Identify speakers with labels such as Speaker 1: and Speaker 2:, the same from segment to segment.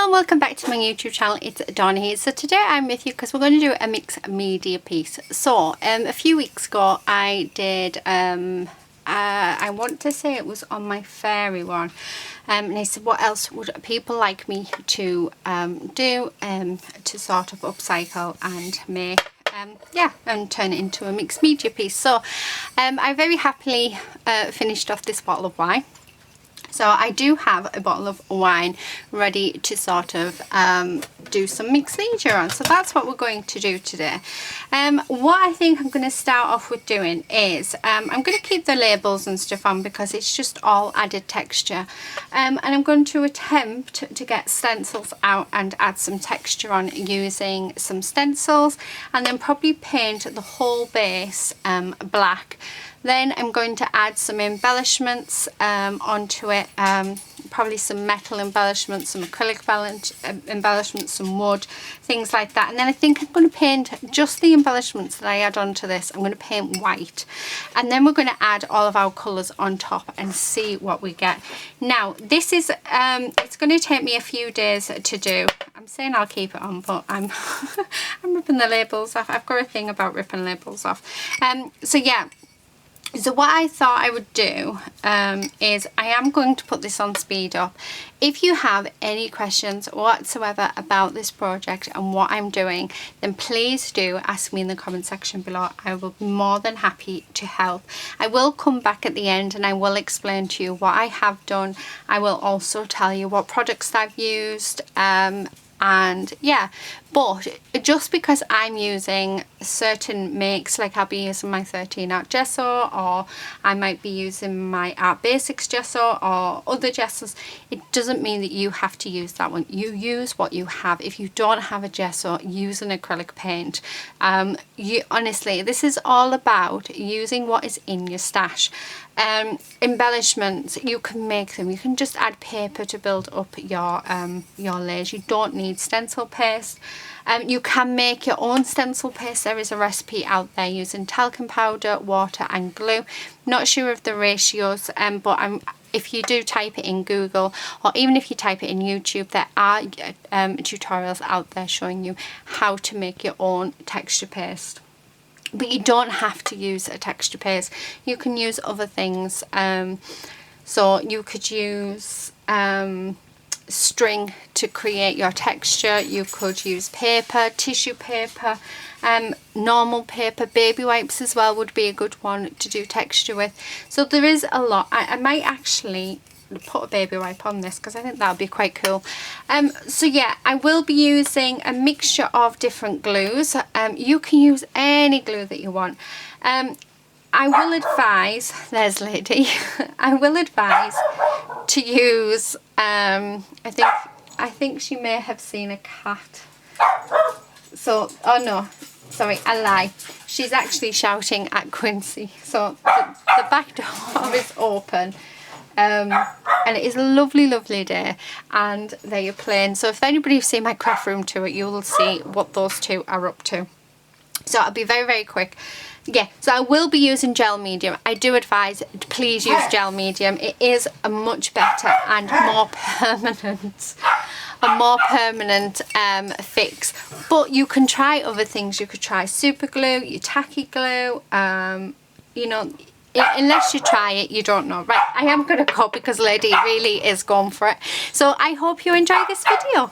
Speaker 1: and welcome back to my YouTube channel. It's Donna here. So today I'm with you because we're going to do a mixed media piece. So a few weeks ago I did I want to say it was on my fairy one, and I said what else would people like me to do to sort of upcycle and make yeah, and turn it into a mixed media piece. So I very happily finished off this bottle of wine. So I do have a bottle of wine ready to sort of do some mixed media on. So that's what we're going to do today. What I think I'm going to start off with doing is I'm going to keep the labels and stuff on because it's just all added texture. And I'm going to attempt to get stencils out and add some texture on using some stencils, and then probably paint the whole base black. Then I'm going to add some embellishments onto it, probably some metal embellishments, some acrylic embellishments, some wood, things like that. And then I think I'm going to paint just the embellishments that I add onto this. I'm going to paint white, and then we're going to add all of our colours on top and see what we get. Now this is it's going to take me a few days to do. I'm saying I'll keep it on, but I'm I'm ripping the labels off. I've got a thing about ripping labels off. So yeah. So what I thought I would do is I am going to put this on speed up. If you have any questions whatsoever about this project and what I'm doing, then please do ask me in the comment section below. I will be more than happy to help. I will come back at the end and I will explain to you what I have done. I will also tell you what products I've used, and yeah, but just because I'm using certain makes, like I'll be using my 13 Art Gesso, or I might be using my Art Basics Gesso or other gessos, it doesn't mean that you have to use that one. You use what you have. If you don't have a gesso, use an acrylic paint. Honestly, this is all about using what is in your stash. Embellishments, you can make them. You can just add paper to build up your layers. You don't need stencil paste. You can make your own stencil paste. There is a recipe out there using talcum powder, water and glue. Not sure of the ratios, but if you do type it in Google, or even if you type it in YouTube, there are tutorials out there showing you how to make your own texture paste. But you don't have to use a texture paste. You can use other things. So you could use string to create your texture. You could use paper, tissue paper, normal paper, baby wipes as well would be a good one to do texture with. So there is a lot. I might actually put a baby wipe on this because I think that would be quite cool. So yeah, I will be using a mixture of different glues. You can use any glue that you want. I will advise, there's Lady, I will advise to use, I think she may have seen a cat. So, oh no, sorry, I lie. She's actually shouting at Quincy. So the back door is open. And it is a lovely, lovely day, and they are playing. So if anybody's seen my craft room tour, you will see what those two are up to. So I'll be very, very quick. Yeah, so I will be using gel medium. I do advise, please use gel medium. It is a much better and more permanent, fix. But you can try other things. You could try super glue, your tacky glue, you know. Unless you try it, you don't know. Right, I am going to go because Lady really is going for it. So I hope you enjoy this video.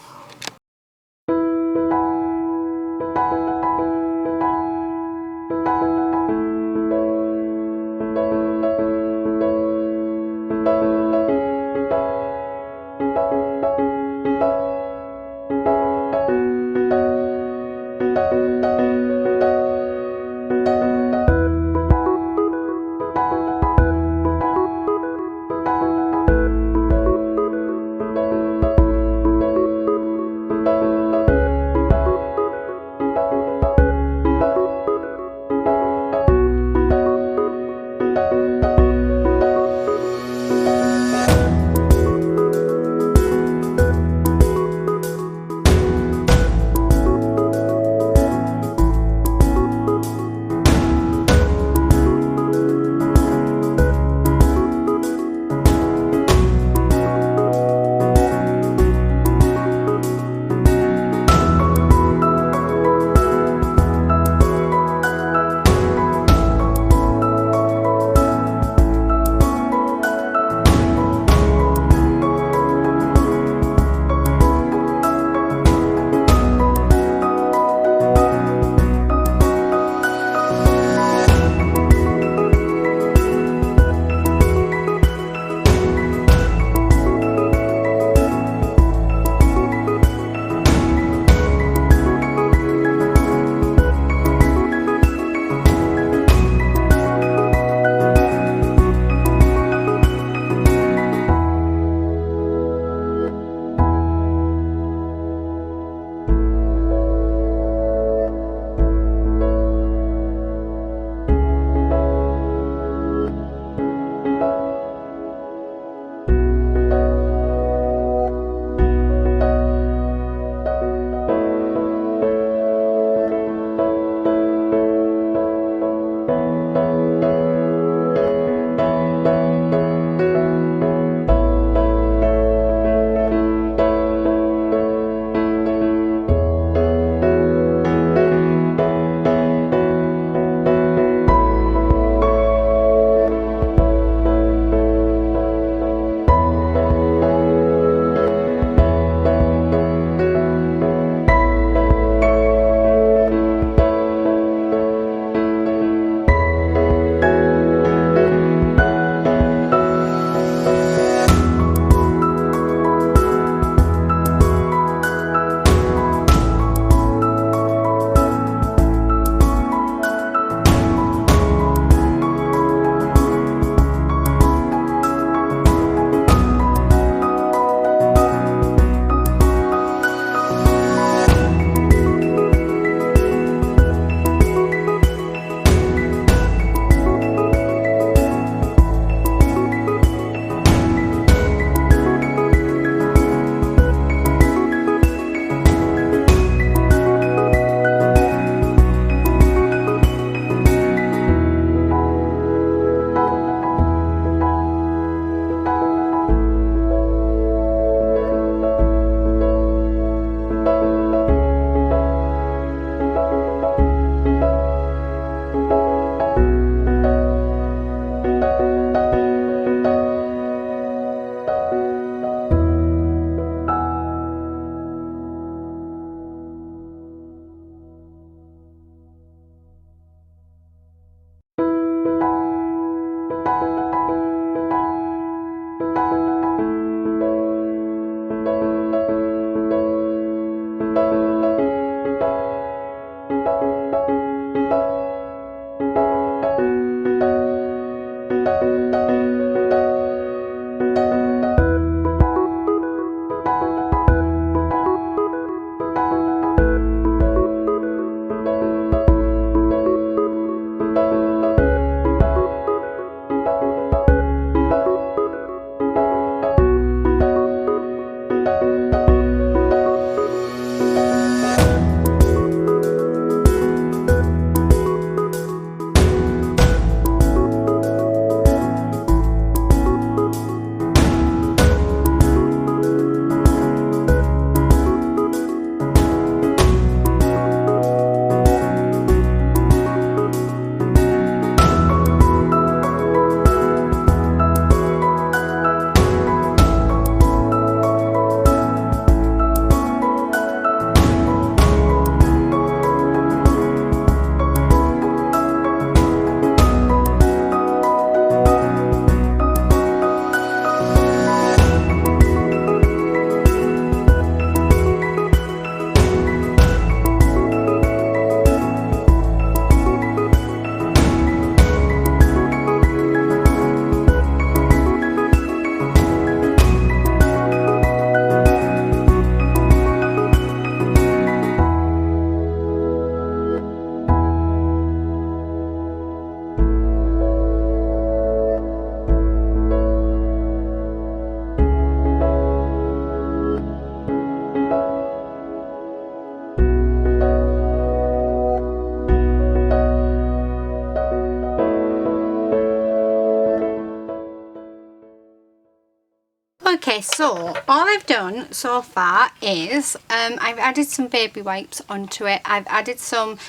Speaker 1: Okay, so all I've done so far is I've added some baby wipes onto it. I've added some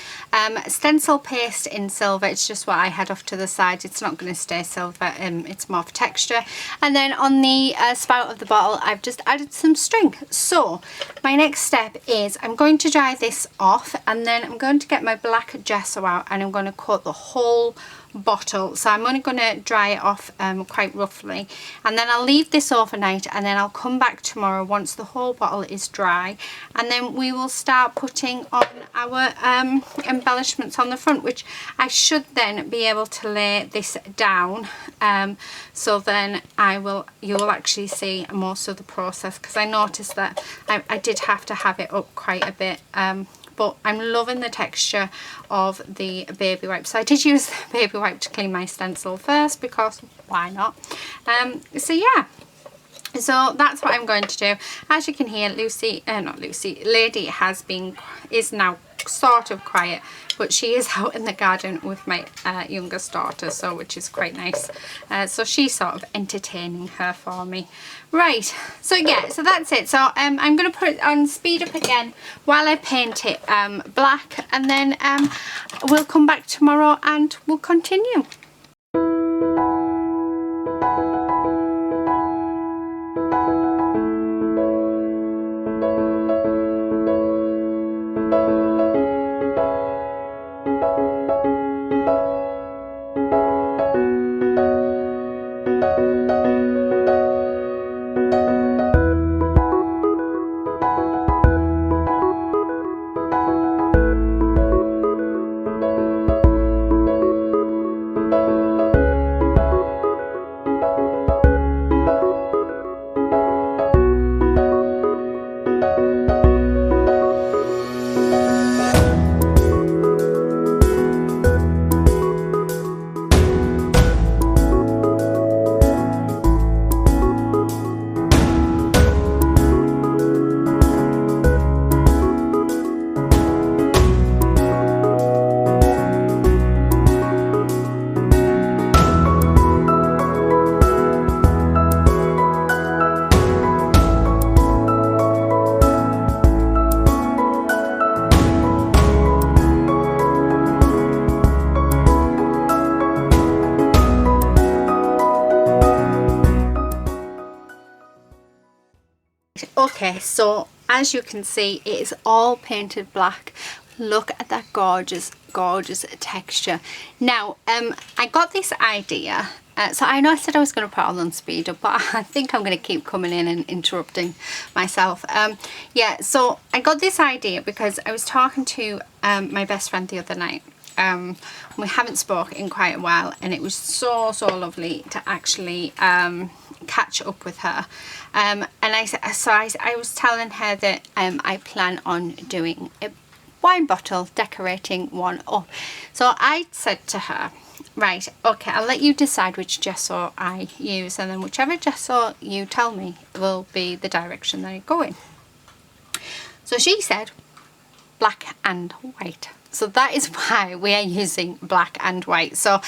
Speaker 1: stencil paste in silver. It's just what I had off to the side. It's not going to stay silver. It's more for texture. And then on the spout of the bottle, I've just added some string. So my next step is I'm going to dry this off, and then I'm going to get my black gesso out, and I'm going to coat the whole bottle. So I'm only going to dry it off quite roughly, and then I'll leave this overnight, and then I'll come back tomorrow once the whole bottle is dry, and then we will start putting on our embellishments on the front, which I should then be able to lay this down, so then you will actually see most of the process, because I noticed that I did have to have it up quite a bit. But I'm loving the texture of the baby wipe. So I did use the baby wipe to clean my stencil first, because why not? So yeah, so that's what I'm going to do. As you can hear, Lady is now sort of quiet, but she is out in the garden with my youngest daughter, so which is quite nice. So she's sort of entertaining her for me. Right, so yeah, so that's it. So I'm going to put it on speed up again while I paint it black, and then we'll come back tomorrow and we'll continue. Okay, so as you can see, it is all painted black. Look at that gorgeous texture. Now I got this idea, so I know I said I was going to put it on speed up, but I think I'm going to keep coming in and interrupting myself. Yeah, so I got this idea because I was talking to my best friend the other night. We haven't spoken in quite a while, and it was so lovely to actually catch up with her, and I was telling her that I plan on doing a wine bottle decorating one up. So I said to her, right, okay, I'll let you decide which gesso I use, and then whichever gesso you tell me will be the direction that I go in. So she said black and white. So that is why we are using black and white. So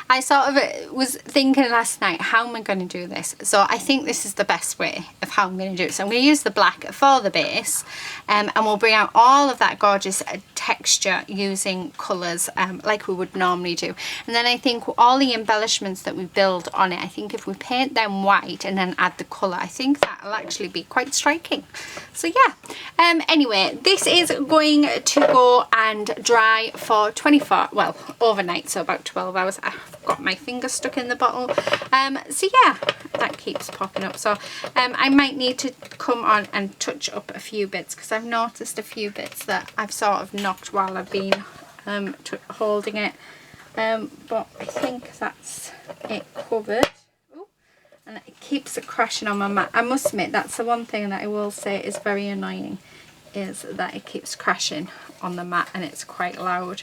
Speaker 1: I sort of was thinking last night, how am I going to do this? So I think this is the best way of how I'm going to do it. So I'm going to use the black for the base, and we'll bring out all of that gorgeous texture using colours like we would normally do. And then I think all the embellishments that we build on it, I think if we paint them white and then add the colour, I think that'll actually be quite striking. So yeah, anyway, this is going to go and dry for 24, well, overnight, so about 12 hours. I've got my finger stuck in the bottle. So yeah, that keeps popping up. So I might need to come on and touch up a few bits, because I've noticed a few bits that I've sort of knocked while I've been holding it. But I think that's it covered. Ooh, and it keeps crashing on my mat. I must admit, that's the one thing that I will say is very annoying, is that it keeps crashing on the mat and it's quite loud.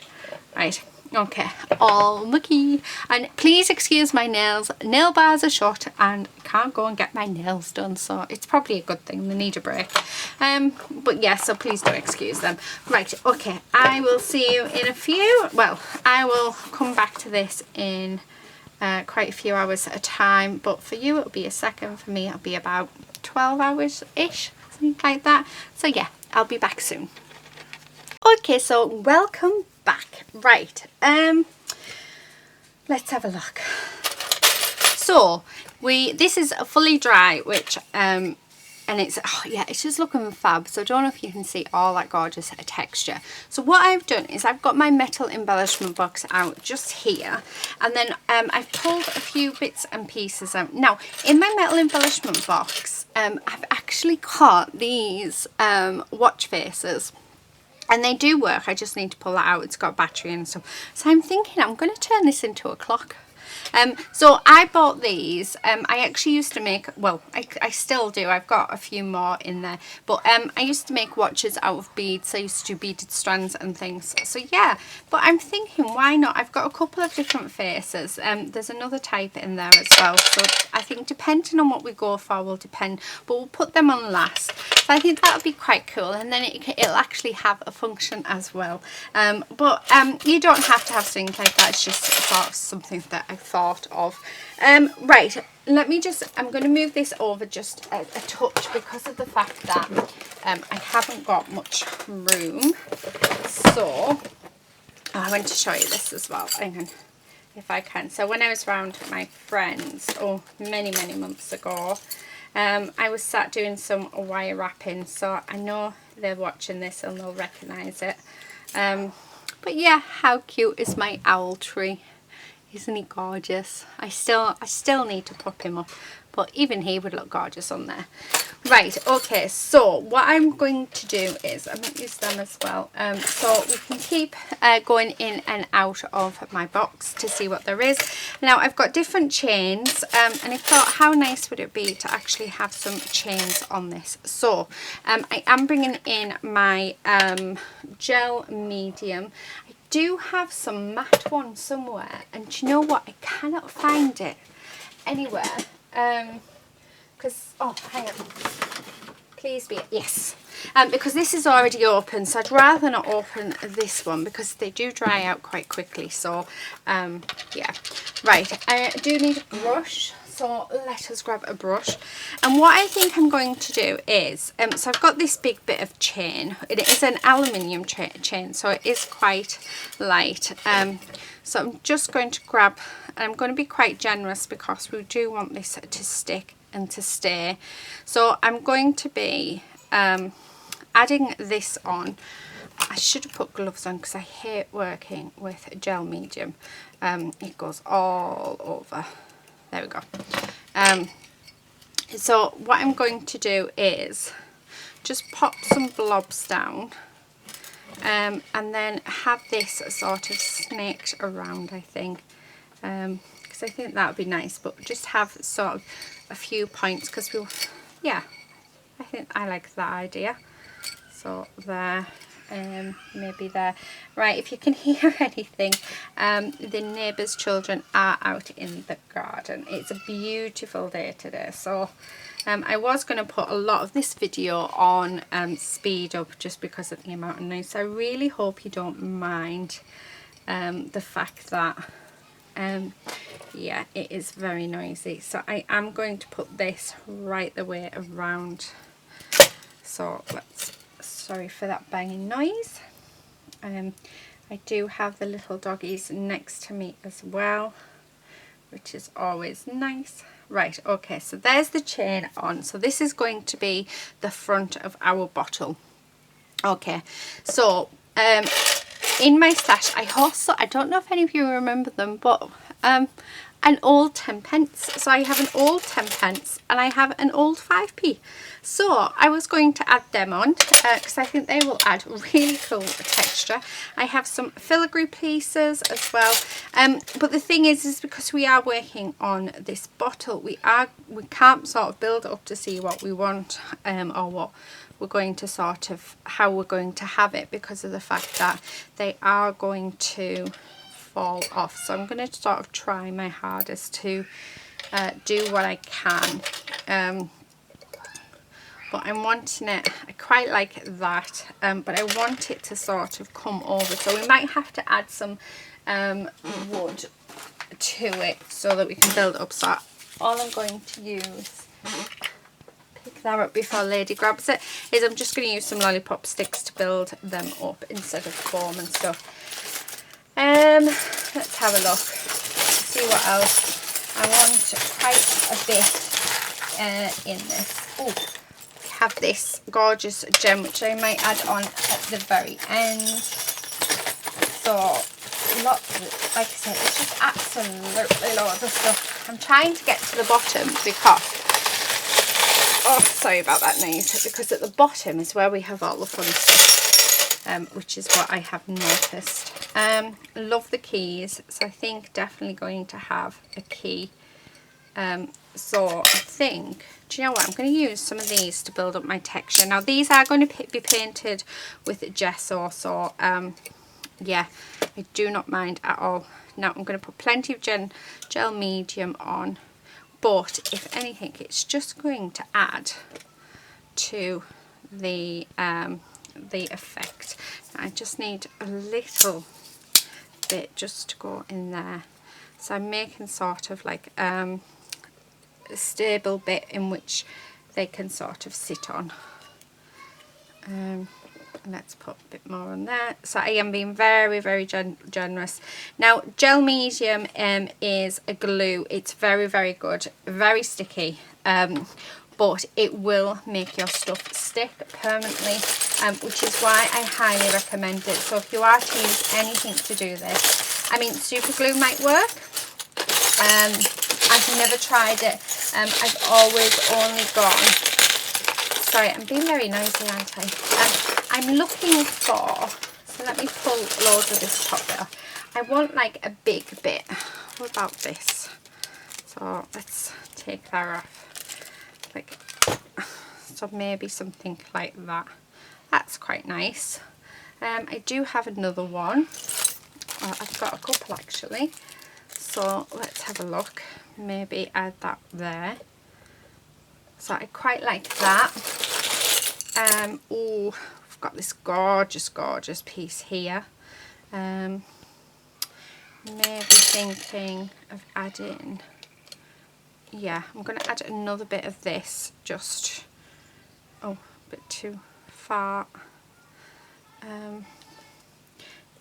Speaker 1: Right, okay, all looky. And please excuse my nails. Nail bars are shut and I can't go and get my nails done, so it's probably a good thing. They need a break. But yeah, so please do excuse them. Right, okay, I will see you in a few. Well, I will come back to this in quite a few hours at a time, but for you it'll be a second. For me it'll be about 12 hours-ish, something like that. So yeah, I'll be back soon. Okay, so welcome back. Right, let's have a look. So this is fully dry, which and it's, oh yeah, it's just looking fab. So I don't know if you can see all that gorgeous texture. So what I've done is I've got my metal embellishment box out just here, and then I've pulled a few bits and pieces out. Now in my metal embellishment box, I've actually got these watch faces, and they do work. I just need to pull that out. It's got battery and stuff. So I'm thinking I'm going to turn this into a clock. So I bought these. I actually used to make, well, I still do. I've got a few more in there. But I used to make watches out of beads. I used to do beaded strands and things. So yeah, but I'm thinking, why not? I've got a couple of different faces. There's another type in there as well. So I think depending on what we go for will depend. But we'll put them on last. So I think that would be quite cool. And then it'll actually have a function as well. But you don't have to have things like that. It's just sort of something that I thought of. Right, let me just, I'm going to move this over just a touch because of the fact that I haven't got much room. So I want to show you this as well. Hang on, if I can. So when I was around my friends, many months ago, I was sat doing some wire wrapping, so I know they're watching this and they'll recognise it. But yeah, how cute is my owl tree? Isn't he gorgeous? I still need to pop him up, but even he would look gorgeous on there. Right, okay, so what I'm going to do is, I'm going to use them as well, so we can keep going in and out of my box to see what there is. Now I've got different chains, and I thought how nice would it be to actually have some chains on this. So I am bringing in my gel medium. Do have some matte one somewhere, and do you know what, I cannot find it anywhere, because hang on, please be, yes, because this is already open, so I'd rather not open this one because they do dry out quite quickly. So yeah, right, I do need a brush. So let us grab a brush, and what I think I'm going to do is, so I've got this big bit of chain. It is an aluminium chain, so it is quite light. So I'm just going to grab, and I'm going to be quite generous because we do want this to stick and to stay. So I'm going to be adding this on. I should have put gloves on because I hate working with gel medium. It goes all over. There we go. So what I'm going to do is just pop some blobs down, and then have this sort of snaked around, I think, because I think that would be nice, but just have sort of a few points, because yeah, I think I like that idea. So there. Maybe there. Right, if you can hear anything, the neighbours' children are out in the garden. It's a beautiful day today, so I was going to put a lot of this video on speed up just because of the amount of noise. So I really hope you don't mind the fact that yeah, it is very noisy. So I am going to put this right the way around. So sorry for that banging noise. I do have the little doggies next to me as well, which is always nice. Right, okay, so there's the chain on. So this is going to be the front of our bottle. Okay, so in my stash, I don't know if any of you remember them, but an old 10p. So I have an old 10p and I have an old 5p. So I was going to add them on because I think they will add really cool texture. I have some filigree pieces as well. But the thing is because we are working on this bottle, we can't sort of build up to see what we want or what we're going to sort of, how we're going to have it, because of the fact that they are going to fall off. So I'm going to sort of try my hardest to do what I can. But I'm wanting it, I quite like that, but I want it to sort of come over. So we might have to add some wood to it so that we can build it up. So all I'm going to use, pick that up before Lady grabs it, is I'm just going to use some lollipop sticks to build them up instead of foam and stuff. Let's have a look, see what else. I want quite a bit in this. Oh, we have this gorgeous gem which I might add on at the very end. So lots of it, like I said, it's just absolutely loads of stuff. I'm trying to get to the bottom because, oh sorry about that noise, because at the bottom is where we have all the fun stuff, which is what I have noticed. Love the keys, so I think definitely going to have a key. So I think, do you know what, I'm going to use some of these to build up my texture. Now these are going to be painted with gesso, so yeah, I do not mind at all. Now I'm going to put plenty of gel medium on, but if anything it's just going to add to the effect. I just need a little bit just to go in there, so I'm making sort of like a stable bit in which they can sort of sit on. Let's put a bit more on there. So I am being very generous. Now gel medium is a glue. It's very good, very sticky, but it will make your stuff stick permanently, which is why I highly recommend it. So if you are to use anything to do this, I mean super glue might work. I've never tried it. I've always only gone, sorry, I'm being very noisy, aren't I? I'm looking for, so let me pull loads of this top bit off. I want like a big bit. What about this? So let's take that off. Like, so maybe something like that. That's quite nice. I do have another one. I've got a couple actually. So let's have a look. Maybe add that there. So I quite like that. Oh, I've got this gorgeous piece here. Maybe thinking of adding, yeah, I'm going to add another bit of this, just, oh, a bit too far,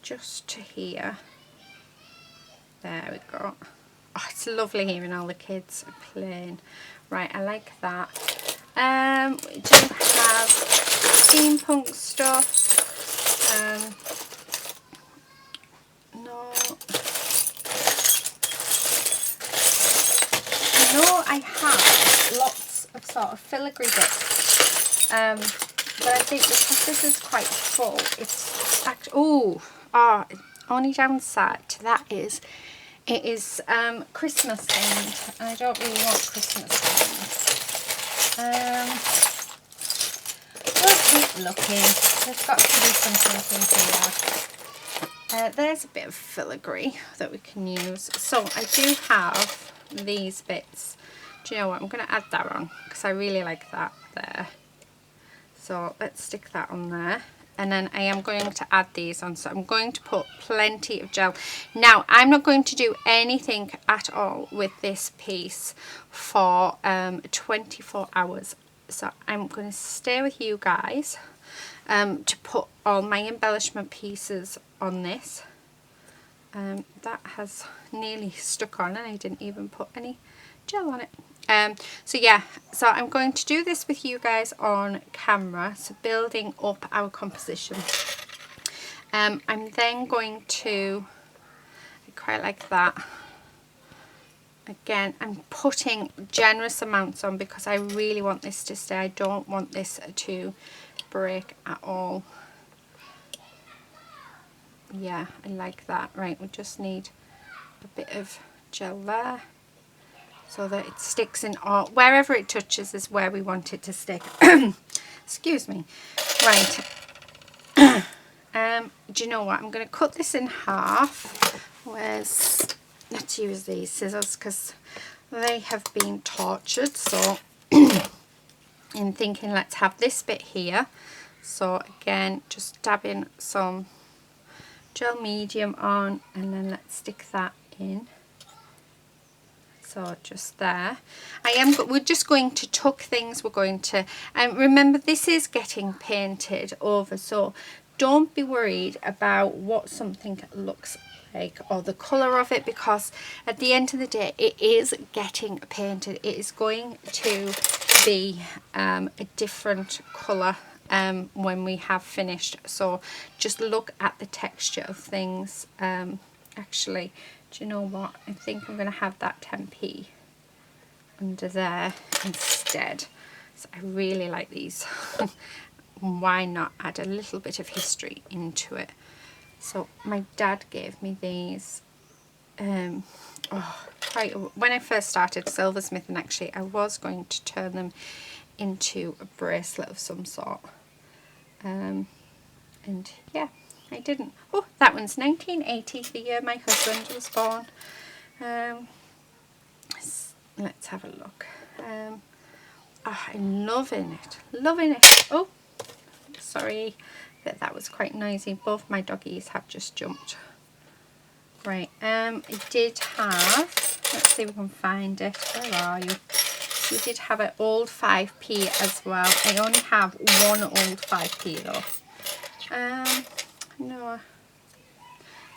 Speaker 1: just to here. There we go. Oh, it's lovely hearing all the kids playing. Right, I like that. We do have steampunk stuff. No. I know I have lots of sort of filigree bits. But I think because this is quite full, it's actually, only downside to that is it is Christmas themed, and I don't really want Christmas themed. We'll keep looking. There's got to be something in here. There's a bit of filigree that we can use. So I do have these bits. Do you know what? I'm going to add that on because I really like that there. So let's stick that on there. And then I am going to add these on. So I'm going to put plenty of gel. Now, I'm not going to do anything at all with this piece for 24 hours. So I'm going to stay with you guys to put all my embellishment pieces on this. That has nearly stuck on and I didn't even put any gel on it. So yeah, so I'm going to do this with you guys on camera, so building up our composition. I'm then going to, I quite like that. Again, I'm putting generous amounts on because I really want this to stay. I don't want this to break at all. Yeah, I like that. Right, we just need a bit of gel there, so that it sticks in all, wherever it touches is where we want it to stick. Excuse me. Right. Do you know what? I'm going to cut this in half. Let's use these scissors because they have been tortured. So in thinking, let's have this bit here. So again, just dabbing some gel medium on and then let's stick that in. So just there. We're just going to tuck things. We're going to, and remember this is getting painted over, so don't be worried about what something looks like or the colour of it, because at the end of the day it is getting painted. It is going to be a different colour when we have finished. So just look at the texture of things. Actually, do you know what? I think I'm going to have that 10p under there instead. So I really like these. Why not add a little bit of history into it? So my dad gave me these when I first started silversmithing. Actually, I was going to turn them into a bracelet of some sort. And yeah, I didn't. Oh, that one's 1980, the year my husband was born. Let's have a look. I'm loving it, loving it. Oh, sorry, that was quite noisy. Both my doggies have just jumped. Right, I did have, let's see if we can find it. Where are you? We did have an old 5p as well. I only have one old 5p though. No,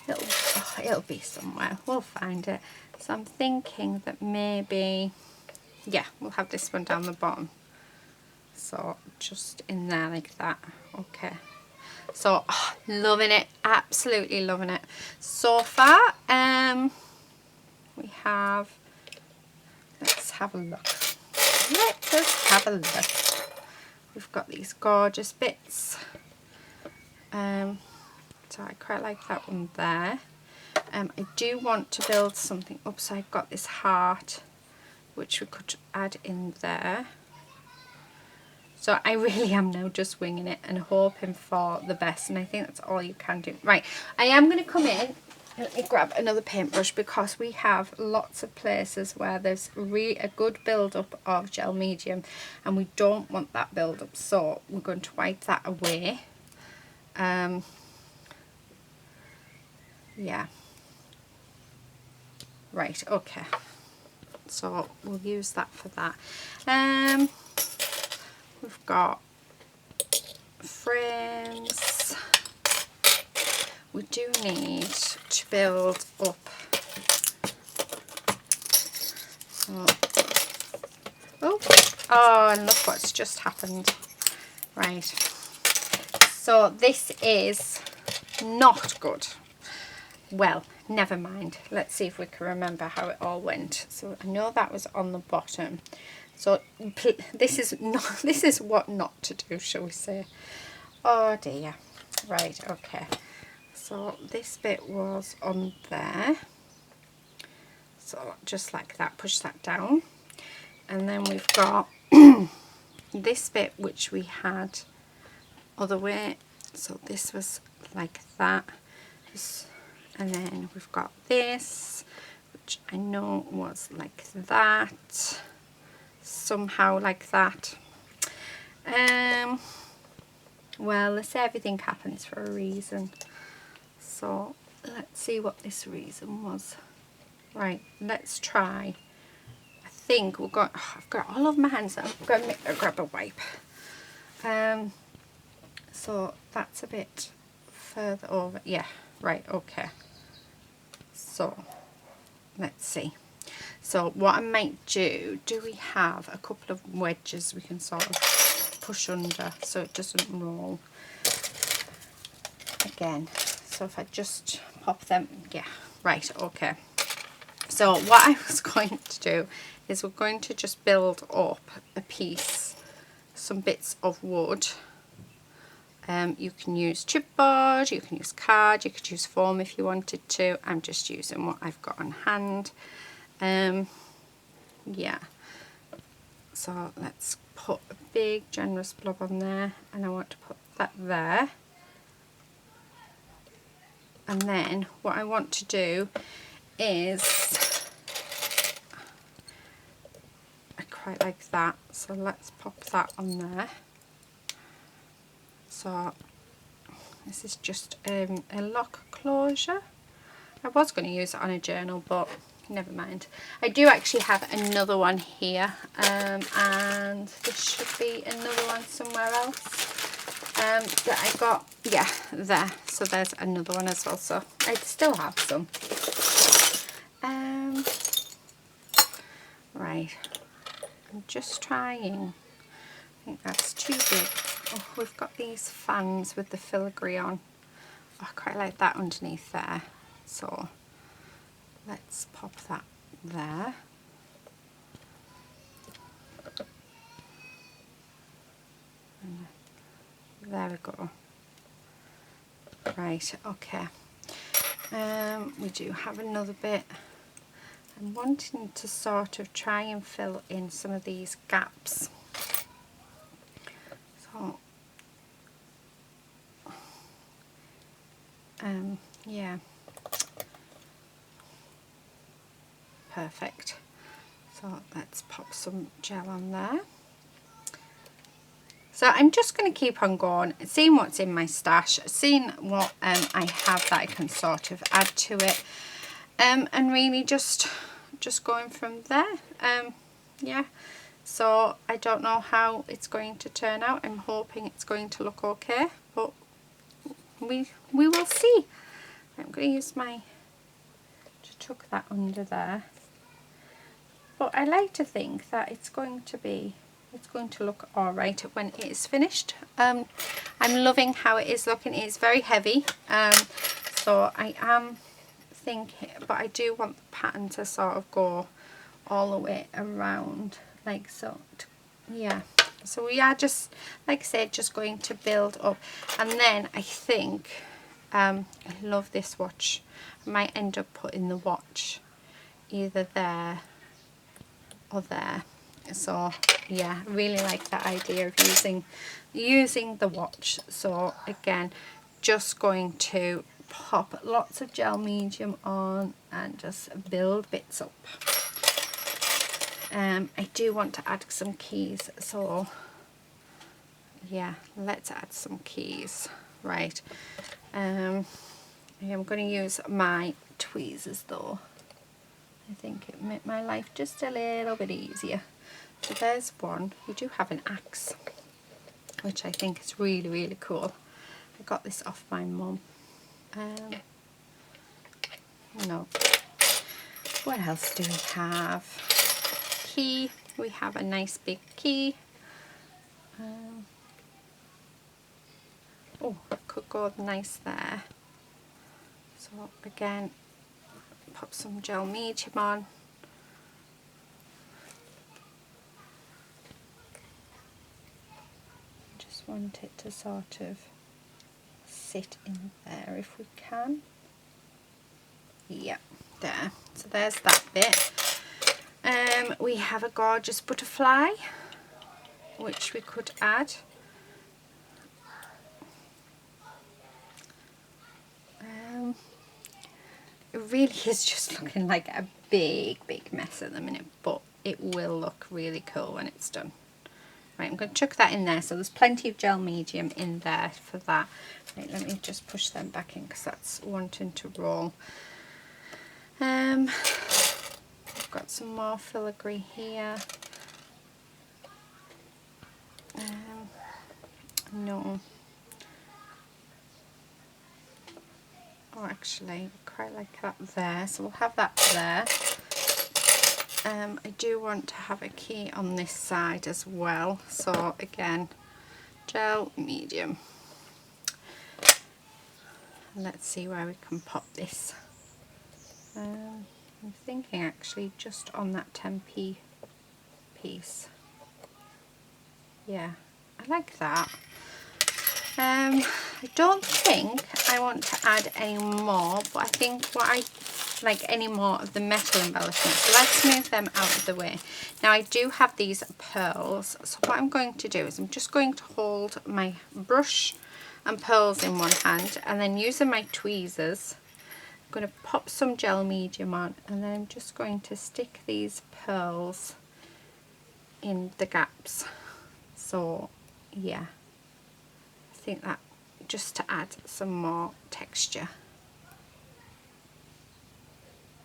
Speaker 1: it'll be somewhere. We'll find it. So I'm thinking that maybe, yeah, we'll have this one down the bottom. So just in there like that. Okay. So loving it, absolutely loving it so far. We have, let's have a look. Let us have a look. We've got these gorgeous bits. So I quite like that one there. I do want to build something up, so I've got this heart which we could add in there. So I really am now just winging it and hoping for the best, and I think that's all you can do. Right, I am going to come in. Let me grab another paintbrush, because we have lots of places where there's a good build-up of gel medium and we don't want that build-up, so we're going to wipe that away. Yeah. Right, okay. So we'll use that for that. We've got frames. We do need to build up. So, oh, and look what's just happened. Right. So this is not good. Well, never mind. Let's see if we can remember how it all went. So I know that was on the bottom. So this is what not to do, shall we say. Oh dear. Right, okay. So this bit was on there. So just like that, push that down. And then we've got this bit which we had other way. So this was like that. And then we've got this, which I know was like that, somehow like that. Well, they say everything happens for a reason. So let's see what this reason was. Right, let's try. I think we've got, I've got all of my hands. I'm going to grab a wipe. So that's a bit further over. Yeah, right, okay. So let's see. So what I might do we have a couple of wedges we can sort of push under so it doesn't roll again. So if I just pop them, yeah, right, okay. So what I was going to do is we're going to just build up a piece, some bits of wood. You can use chipboard, you can use card, you could use foam if you wanted to. I'm just using what I've got on hand. Yeah, so let's put a big generous blob on there, and I want to put that there. And then what I want to do is, I quite like that, so let's pop that on there. So this is just a lock closure. I was going to use it on a journal, but never mind. I do actually have another one here, and there should be another one somewhere else that I got, yeah, there. So there's another one as well, so I still have some. Right, I'm just trying. I think that's too big. Oh, we've got these fans with the filigree on. Oh, I quite like that underneath there. So let's pop that there. And there we go. Right, okay. We do have another bit. I'm wanting to sort of try and fill in some of these gaps. So, yeah, perfect. So let's pop some gel on there. So I'm just going to keep on going, seeing what's in my stash, seeing what I have that I can sort of add to it, and really just going from there. Yeah, so I don't know how it's going to turn out. I'm hoping it's going to look okay, but we will see. I'm going to use my to tuck that under there, but I like to think that it's going to look alright when it is finished. I'm loving how it is looking. It's very heavy, so I am thinking, but I do want the pattern to sort of go all the way around like so. Yeah, so we are just, like I said, just going to build up, and then I think I love this watch. I might end up putting the watch either there or there. So yeah, I really like that idea of using the watch. So again, just going to pop lots of gel medium on and just build bits up. I do want to add some keys, so yeah, let's add some keys. Right, I am going to use my tweezers though. I think it made my life just a little bit easier. So there's one. We do have an axe, which I think is really, really cool. I got this off my mum. No. What else do we have? Key. We have a nice big key. Oh, it could go nice there. So again, pop some gel medium on. Just want it to sort of sit in there if we can. Yep, there. So there's that bit. We have a gorgeous butterfly, which we could add. It really is just looking like a big mess at the minute, but it will look really cool when it's done. Right, I'm going to chuck that in there, so there's plenty of gel medium in there for that. Right, let me just push them back in because that's wanting to roll. I've got some more filigree here. No. Oh, actually, quite like that there, so we'll have that there. I do want to have a key on this side as well, so again, gel medium. Let's see where we can pop this. I'm thinking actually just on that 10p piece. Yeah, I like that. I don't think I want to add any more, but I think what I like any more of the metal embellishments. So let's move them out of the way. Now I do have these pearls, so what I'm going to do is I'm just going to hold my brush and pearls in one hand, and then using my tweezers I'm going to pop some gel medium on, and then I'm just going to stick these pearls in the gaps. So yeah, I think that just to add some more texture.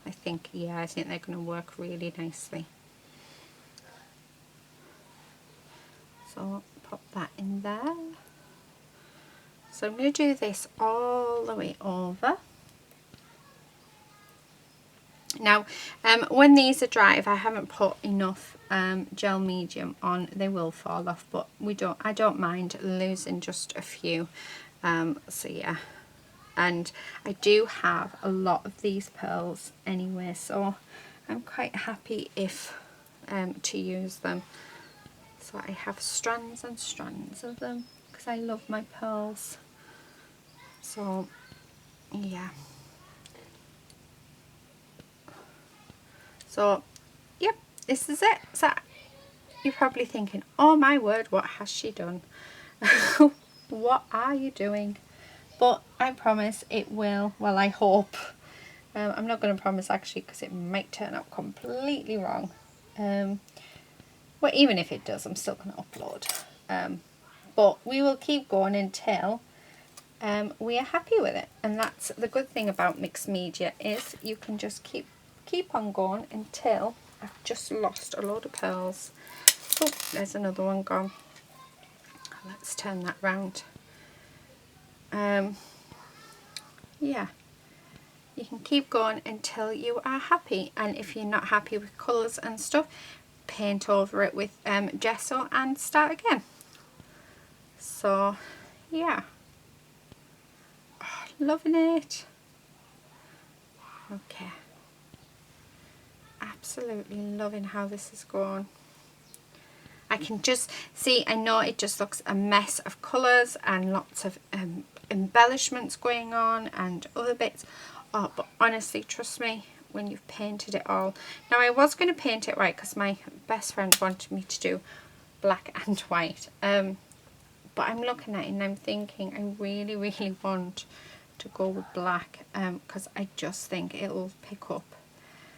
Speaker 1: I think, yeah, I think they're going to work really nicely. So pop that in there. So I'm going to do this all the way over. Now, when these are dry, if I haven't put enough gel medium on, they will fall off, but I don't mind losing just a few. So yeah, and I do have a lot of these pearls anyway, so I'm quite happy if to use them. So I have strands and strands of them because I love my pearls. So yeah. So yep, this is it. So you're probably thinking, oh my word, what has she done? What are you doing? But I promise it will. Well, I hope. I'm not going to promise actually, because it might turn out completely wrong. Well, even if it does, I'm still going to upload. But we will keep going until we are happy with it. And that's the good thing about mixed media, is you can just keep on going until I've just lost a load of pearls. Oh, there's another one gone. Let's turn that round. Yeah, you can keep going until you are happy, and if you're not happy with colours and stuff, paint over it with gesso and start again. So yeah, oh, loving it. Okay, absolutely loving how this is going. I can just see, I know it just looks a mess of colours and lots of embellishments going on and other bits. Oh, but honestly, trust me, when you've painted it all. Now, I was going to paint it white because my best friend wanted me to do black and white. But I'm looking at it and I'm thinking I really, really want to go with black because I just think it'll pick up.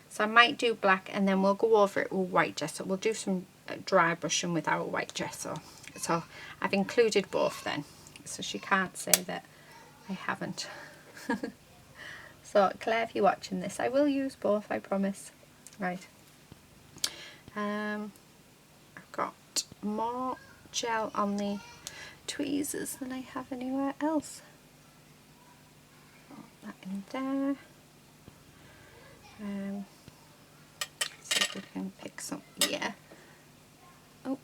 Speaker 1: So I might do black and then we'll go over it with white gesso. We'll do some dry brushing with our white gesso. So I've included both then, so she can't say that I haven't. So Claire, if you're watching this, I will use both, I promise. Right. I've got more gel on the tweezers than I have anywhere else. Put that in there. See if we can pick some. Yeah. Oh,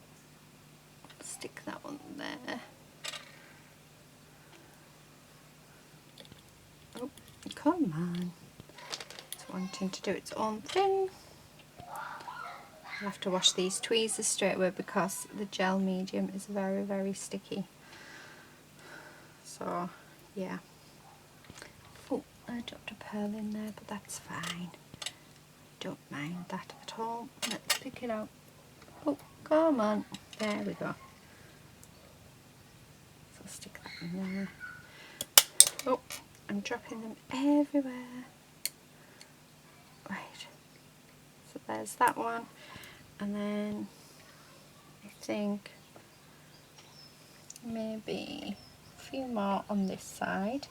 Speaker 1: stick that one there. Oh, come on. It's wanting to do its own thing. I'll have to wash these tweezers straight away because the gel medium is very, very sticky. So, yeah. Oh, I dropped a pearl in there, but that's fine. Don't mind that at all. Let's pick it out. Oh, come on. There we go. So stick that in there. Oh, I'm dropping them everywhere. Right. So there's that one. And then I think maybe a few more on this side.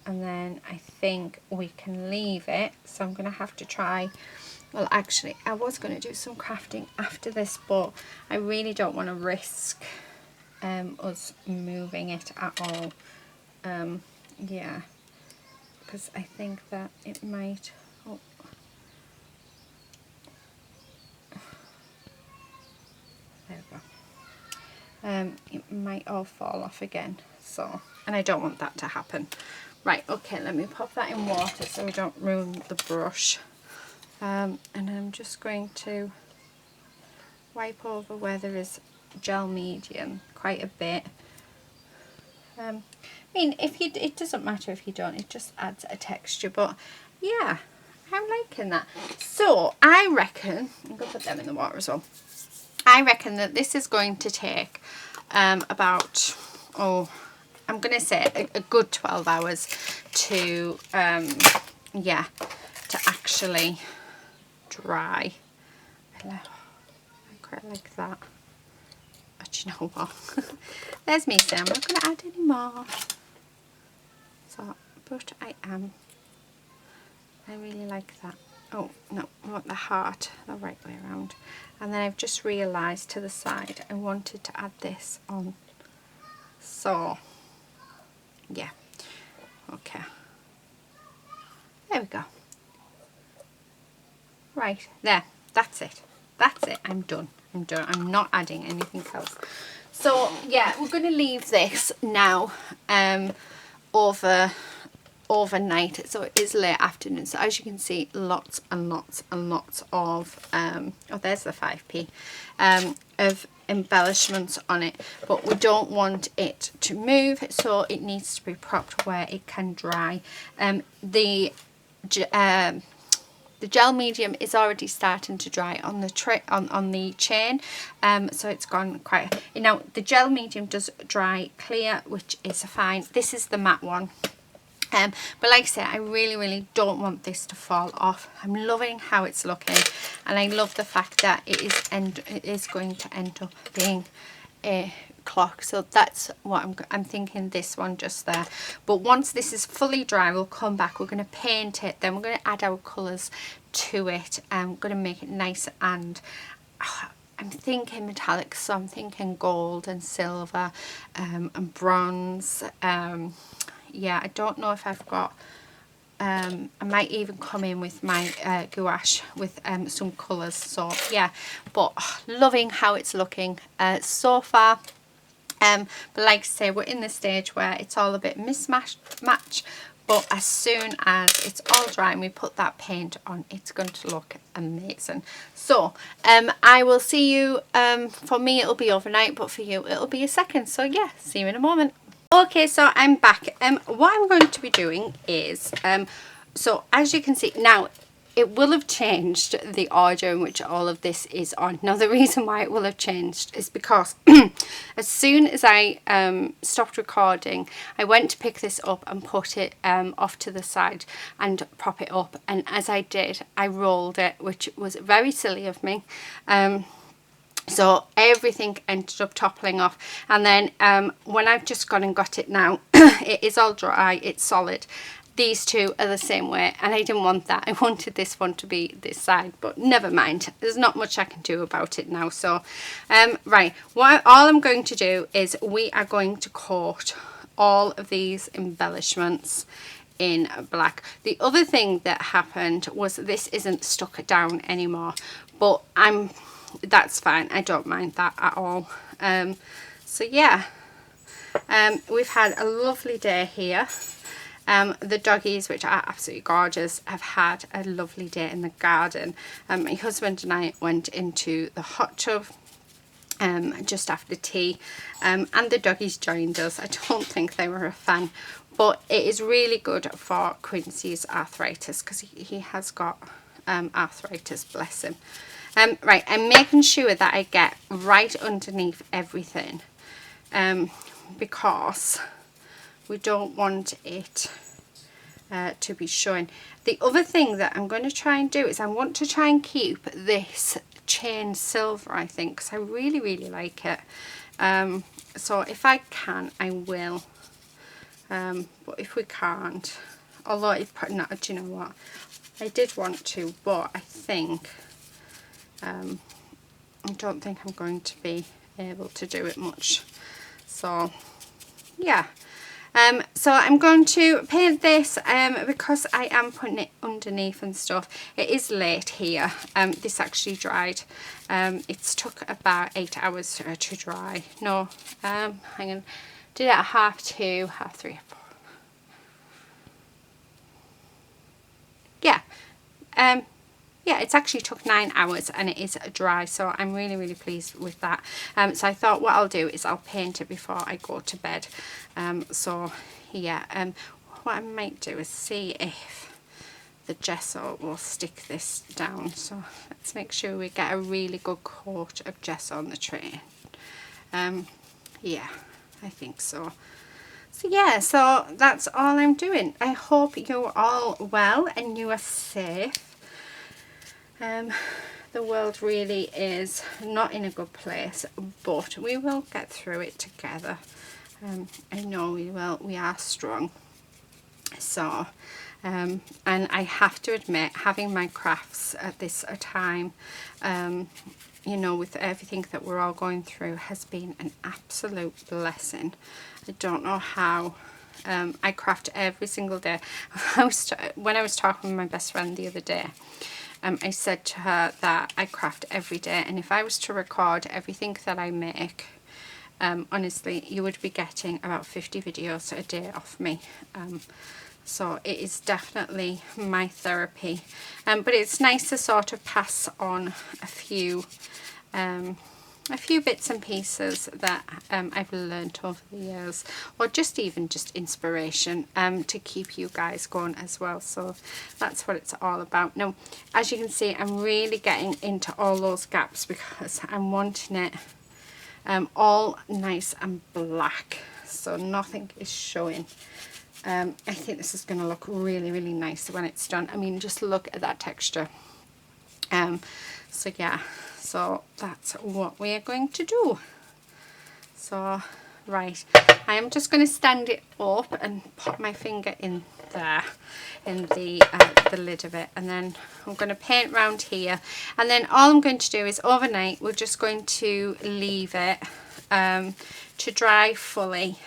Speaker 1: And then I think we can leave it. So I'm going to have to try, well actually I was going to do some crafting after this, but I really don't want to risk us moving it at all. Yeah, because I think that it might, oh, there we go. It might all fall off again, so, and I don't want that to happen. Right, okay, let me pop that in water so we don't ruin the brush. And I'm just going to wipe over where there is gel medium quite a bit. I mean, if you, it doesn't matter if you don't, it just adds a texture, but yeah, I'm liking that. So I reckon, I'm going to put them in the water as well. I reckon that this is going to take about, oh, I'm going to say a good 12 hours to, yeah, to actually dry. I quite like that. But you know what? There's me saying I'm not going to add any more. So but I really like that. Oh no, I want the heart the right way around. And then I've just realised to the side I wanted to add this on. So yeah, okay, there we go. Right there, that's it, I'm done. I'm not adding anything else. So yeah, we're going to leave this now overnight, so it is late afternoon. So as you can see, lots and lots and lots of oh, there's the 5p of embellishments on it, but we don't want it to move, so it needs to be propped where it can dry. The gel medium is already starting to dry on the on the chain, so it's gone quite. Now the gel medium does dry clear, which is fine. This is the matte one. But like I say, I really don't want this to fall off. I'm loving how it's looking, and I love the fact that it is going to end up being a clock. So that's what I'm thinking, this one just there. But once this is fully dry, we'll come back, we're going to paint it, then we're going to add our colours to it. I'm going to make it nice, and I'm thinking metallic, so I'm thinking gold and silver and bronze. Yeah, I don't know if I've got, I might even come in with my gouache with some colours. So yeah, but loving how it's looking so far. But like I say, we're in the stage where it's all a bit mismatch, but as soon as it's all dry and we put that paint on, it's going to look amazing. So I will see you, for me it'll be overnight, but for you it'll be a second. So yeah, see you in a moment. Okay, so I'm back. What I'm going to be doing is, so as you can see now, it will have changed the order in which all of this is on. Now the reason why it will have changed is because as soon as I stopped recording, I went to pick this up and put it off to the side and prop it up, and as I did, I rolled it, which was very silly of me. So everything ended up toppling off, and then when I've just gone and got it now, it is all dry, it's solid. These two are the same way, and I didn't want that. I wanted this one to be this side, but never mind. There's not much I can do about it now. So right, all I'm going to do is we are going to coat all of these embellishments in black. The other thing that happened was this isn't stuck down anymore, but that's fine, I don't mind that at all. So yeah, we've had a lovely day here. The doggies, which are absolutely gorgeous, have had a lovely day in the garden. My husband and I went into the hot tub just after tea, and the doggies joined us. I don't think they were a fan, but it is really good for Quincy's arthritis, because he has got arthritis, bless him. Right, I'm making sure that I get right underneath everything, because we don't want it to be showing. The other thing that I'm going to try and do is I want to try and keep this chain silver, I think, because I really like it. So if I can, I will. But if we can't, although no, do you know what? I did want to, but I think I don't think I'm going to be able to do it much. So yeah, so I'm going to paint this because I am putting it underneath and stuff. It is late here. This actually dried. It's took about 8 hours to dry. No, hang on, did it at 2:30, 3:30, 4. Yeah. Yeah, it's actually took 9 hours and it is dry, so I'm really pleased with that. So I thought what I'll do is I'll paint it before I go to bed. So yeah, what I might do is see if the gesso will stick this down. So let's make sure we get a really good coat of gesso on the tray. Yeah, I think so. So yeah, so that's all I'm doing. I hope you're all well and you are safe. The world really is not in a good place, but we will get through it together. I know we will. We are strong. So and I have to admit, having my crafts at this time, you know, with everything that we're all going through, has been an absolute blessing. I don't know how. I craft every single day. When I was talking with my best friend the other day, I said to her that I craft every day, and if I was to record everything that I make, honestly, you would be getting about 50 videos a day off me. So it is definitely my therapy, but it's nice to sort of pass on a few bits and pieces that I've learned over the years, or just inspiration to keep you guys going as well. So that's what it's all about. Now, as you can see, I'm really getting into all those gaps because I'm wanting it all nice and black, so nothing is showing. I think this is going to look really, really nice when it's done. I mean, just look at that texture. So yeah, so that's what we are going to do. So right, I am just going to stand it up and put my finger in there, in the lid of it, and then I'm going to paint round here, and then all I'm going to do is overnight we're just going to leave it to dry fully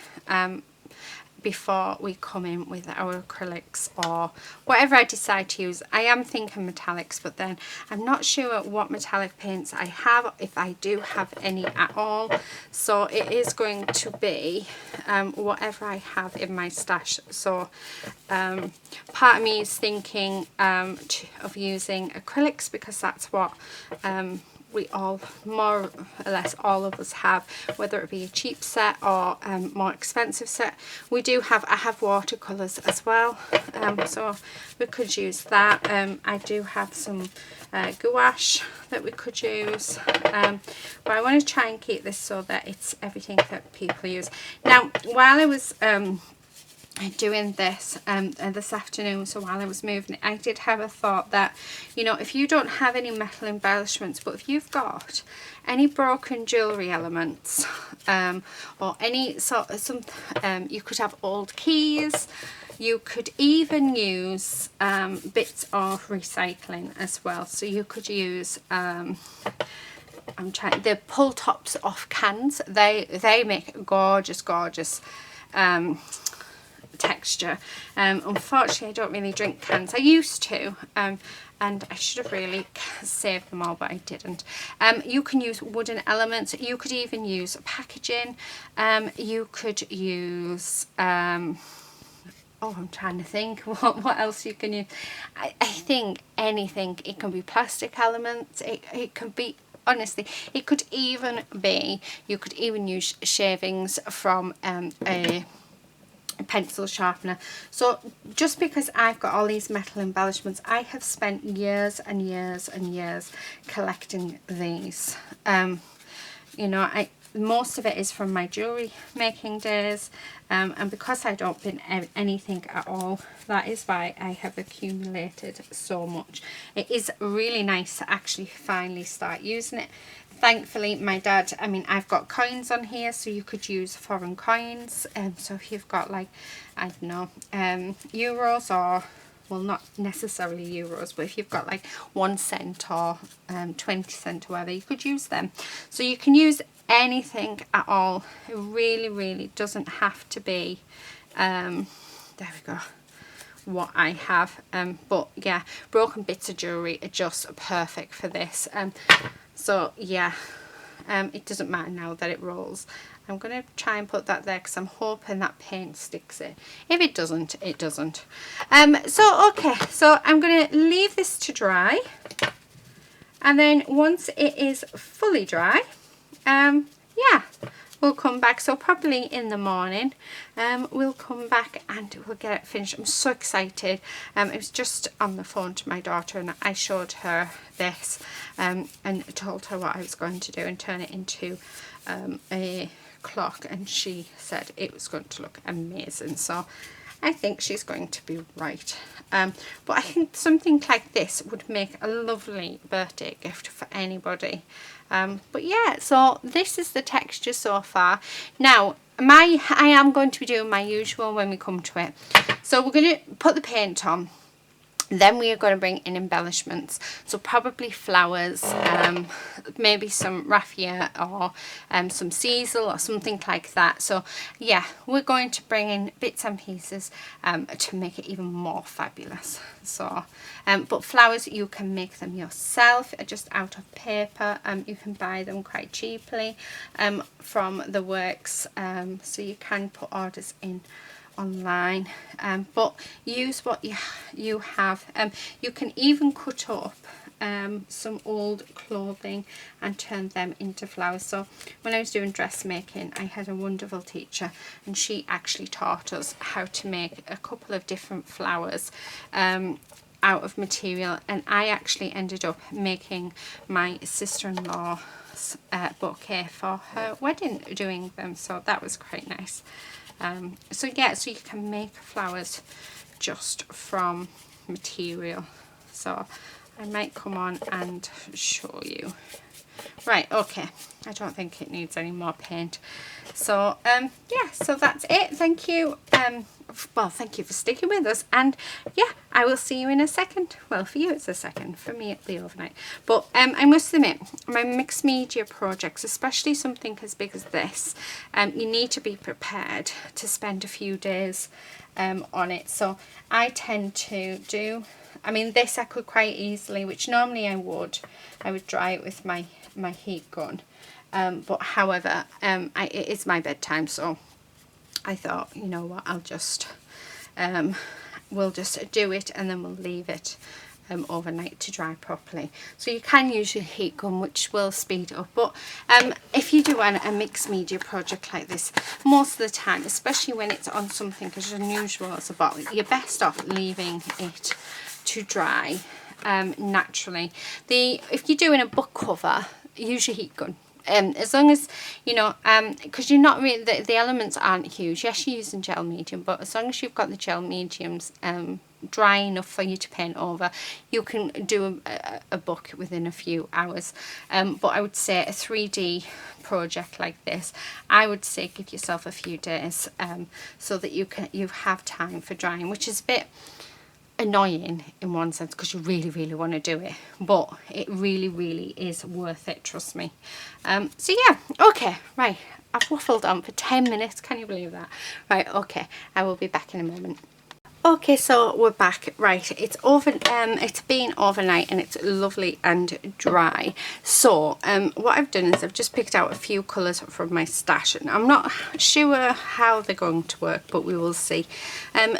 Speaker 1: before we come in with our acrylics or whatever I decide to use. I am thinking metallics, but then I'm not sure what metallic paints I have, if I do have any at all. So it is going to be whatever I have in my stash. So part of me is thinking of using acrylics because that's what we all, more or less all of us have, whether it be a cheap set or more expensive set. I have watercolours as well, so we could use that. I do have some gouache that we could use, but I want to try and keep this so that it's everything that people use. Now, while I was doing this this afternoon, so while I was moving it, I did have a thought that, you know, if you don't have any metal embellishments, but if you've got any broken jewellery elements or any sort of you could have old keys, you could even use bits of recycling as well. So you could use the pull tops off cans. They make gorgeous texture. Unfortunately, I don't really drink cans. I used to, and I should have really saved them all, but I didn't. You can use wooden elements. You could even use packaging. You could use oh, I'm trying to think what else you can use. I think anything. It can be plastic elements. It can be, honestly, it could even be, you could even use shavings from a pencil sharpener. So just because I've got all these metal embellishments, I have spent years and years and years collecting these. You know, most of it is from my jewellery making days, and because I don't bin anything at all, that is why I have accumulated so much. It is really nice to actually finally start using it. Thankfully, my dad, I mean, I've got coins on here, so you could use foreign coins. So if you've got, like, I don't know, euros, or, well, not necessarily euros, but if you've got like 1 cent or 20 cent or whatever, you could use them. So you can use anything at all. It really, really doesn't have to be, there we go, what I have. But yeah, broken bits of jewellery are just perfect for this. So yeah, it doesn't matter now that it rolls. I'm going to try and put that there because I'm hoping that paint sticks it. If it doesn't, it doesn't. So okay, so I'm going to leave this to dry, and then once it is fully dry, yeah, we'll come back. So probably in the morning, we'll come back and we'll get it finished. I'm so excited. I was just on the phone to my daughter and I showed her this and told her what I was going to do and turn it into a clock, and she said it was going to look amazing. So I think she's going to be right. But I think something like this would make a lovely birthday gift for anybody. But yeah, so this is the texture so far. Now, I am going to be doing my usual when we come to it. So we're going to put the paint on. Then we are going to bring in embellishments, so probably flowers, maybe some raffia or some sisal or something like that. So yeah, we're going to bring in bits and pieces to make it even more fabulous. So but flowers, you can make them yourself just out of paper. You can buy them quite cheaply from the works, so you can put orders in online, but use what you have. You can even cut up some old clothing and turn them into flowers. So when I was doing dressmaking, I had a wonderful teacher, and she actually taught us how to make a couple of different flowers out of material, and I actually ended up making my sister-in-law's bouquet for her wedding doing them, so that was quite nice. So yeah, so you can make flowers just from material. So I might come on and show you. Right, okay, I don't think it needs any more paint. So yeah, so that's it. Thank you. Well, thank you for sticking with us, and yeah, I will see you in a second. Well, for you it's a second, for me it'll be overnight. But I must admit, my mixed media projects, especially something as big as this, you need to be prepared to spend a few days on it. So I tend to do, I mean, this I could quite easily, which normally I would dry it with my heat gun, but however, it is my bedtime, so I thought, you know what, I'll just we'll just do it, and then we'll leave it overnight to dry properly. So you can use your heat gun, which will speed up. But if you do a mixed media project like this, most of the time, especially when it's on something as unusual as a bottle, you're best off leaving it to dry naturally. If you're doing a book cover, use your heat gun. As long as, you know, because you're not really, the elements aren't huge. Yes, you're using gel medium, but as long as you've got the gel mediums dry enough for you to paint over, you can do a book within a few hours. But I would say a 3D project like this, I would say give yourself a few days so that you have time for drying, which is a bit annoying in one sense because you really want to do it, but it really is worth it, trust me. So yeah, okay, right, I've waffled on for 10 minutes, can you believe that? Right, okay, I will be back in a moment. Okay, so we're back. Right, it's been overnight and it's lovely and dry. So what I've done is I've just picked out a few colours from my stash, and I'm not sure how they're going to work, but we will see.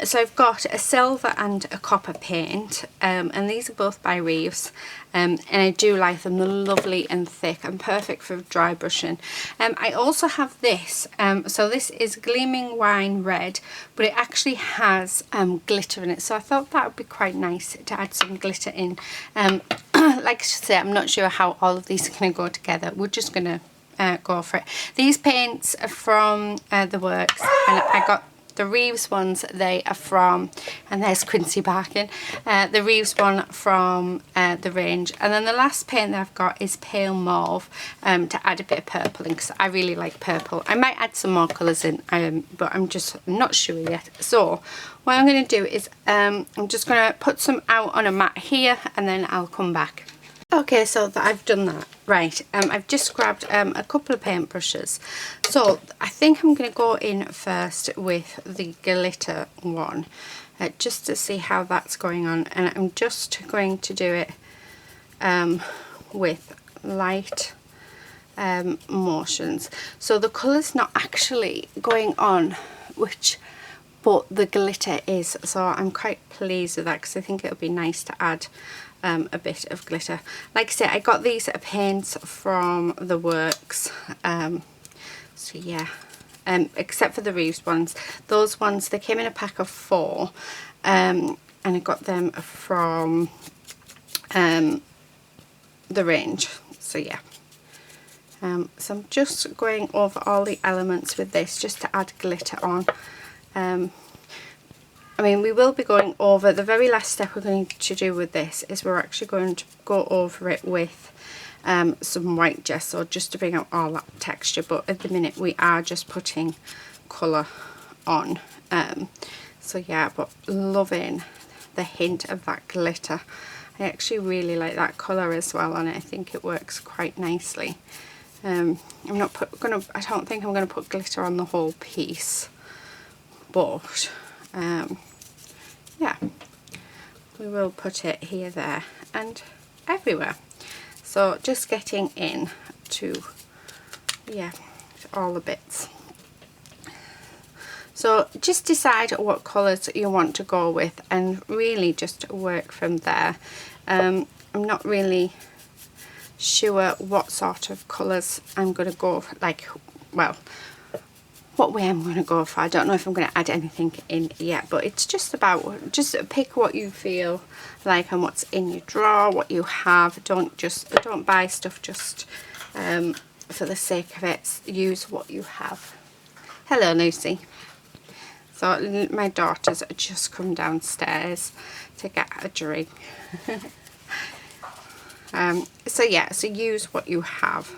Speaker 1: So I've got a silver and a copper paint, and these are both by Reeves. And I do like them. They're lovely and thick and perfect for dry brushing. I also have this, so this is Gleaming Wine Red, but it actually has glitter in it, so I thought that would be quite nice to add some glitter in. Like I say, I'm not sure how all of these are going to go together. We're just going to go for it. These paints are from the works, and I got the Reeves ones. They are from, and there's Quincy barking, the Reeves one from the range, and then the last paint that I've got is Pale Mauve, to add a bit of purple in, because I really like purple. I might add some more colours in, but I'm just not sure yet. So what I'm going to do is I'm just going to put some out on a mat here, and then I'll come back. Okay, so I've done that. Right, I've just grabbed a couple of paintbrushes. So I think I'm going to go in first with the glitter one, just to see how that's going on. And I'm just going to do it with light motions. So the colour's not actually going on, but the glitter is. So I'm quite pleased with that, because I think it would be nice to add a bit of glitter. Like I said, I got these paints from the works, so yeah, except for the Reeves ones. Those ones, they came in a pack of 4, and I got them from the range, so yeah. So I'm just going over all the elements with this just to add glitter on. I mean, we will be going over, the very last step we're going to do with this is we're actually going to go over it with some white gesso, just to bring out all that texture, but at the minute we are just putting colour on. So yeah, but loving the hint of that glitter. I actually really like that colour as well on it. I think it works quite nicely. I don't think I'm gonna put glitter on the whole piece, but yeah, we will put it here, there and everywhere. So just getting in to, yeah, all the bits. So just decide what colours you want to go with and really just work from there. I'm not really sure what sort of colours I'm going to go for, like, well, what way I'm going to go for. I don't know if I'm going to add anything in yet, but it's just about, just pick what you feel like and what's in your drawer, what you have. Don't buy stuff just for the sake of it. Use what you have. Hello, Lucy. So my daughter's just come downstairs to get a drink. So yeah, so use what you have.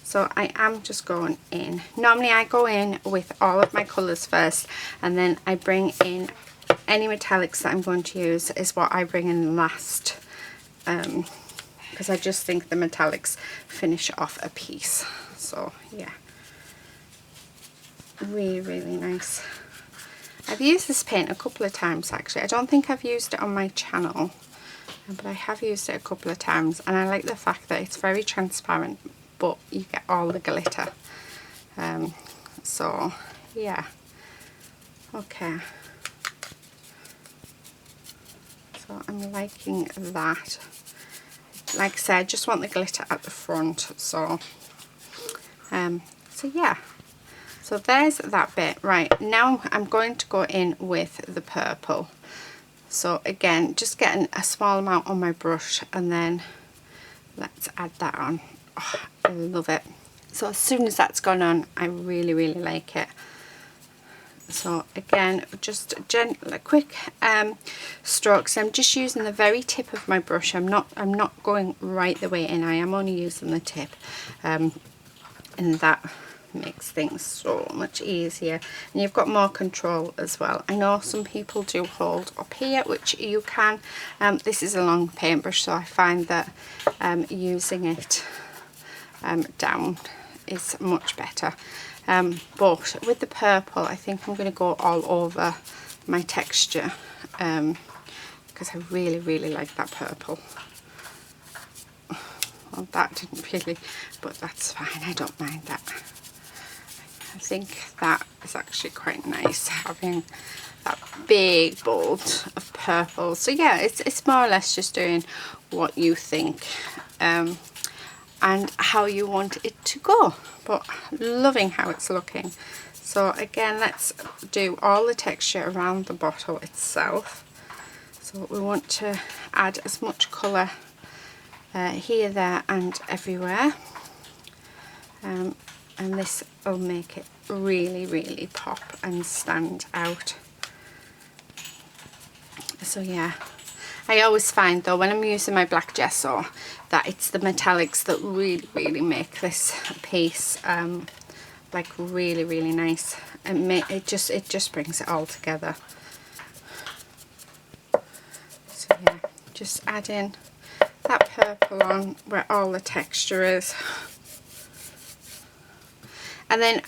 Speaker 1: So I am just going in. Normally I go in with all of my colours first, and then I bring in any metallics that I'm going to use is what I bring in last, because I just think the metallics finish off a piece. So yeah, really, really nice. I've used this paint a couple of times actually. I don't think I've used it on my channel, but I have used it a couple of times, and I like the fact that it's very transparent, but you get all the glitter. So yeah, okay. So I'm liking that. Like I said, I just want the glitter at the front. So so yeah. So there's that bit. Right, now I'm going to go in with the purple. So again, just getting a small amount on my brush, and then let's add that on. Oh, I love it. So as soon as that's gone on, I really, really like it. So again, just gentle, quick strokes. I'm just using the very tip of my brush. I'm not going right the way in. I am only using the tip, and that makes things so much easier, and you've got more control as well. I know some people do hold up here, which you can. This is a long paintbrush, so I find that using it down is much better. But with the purple, I think I'm going to go all over my texture, because I really, really like that purple. Well, that didn't really, but that's fine. I don't mind that. I think that is actually quite nice, having that big bolt of purple. So yeah, it's more or less just doing what you think and how you want it to go, but loving how it's looking. So again, let's do all the texture around the bottle itself. So we want to add as much colour here, there and everywhere. And this will make it really, really pop and stand out. So yeah, I always find though when I'm using my black gesso that it's the metallics that really, really make this piece like really, really nice, and it just brings it all together. So yeah, just add in that purple on where all the texture is. And then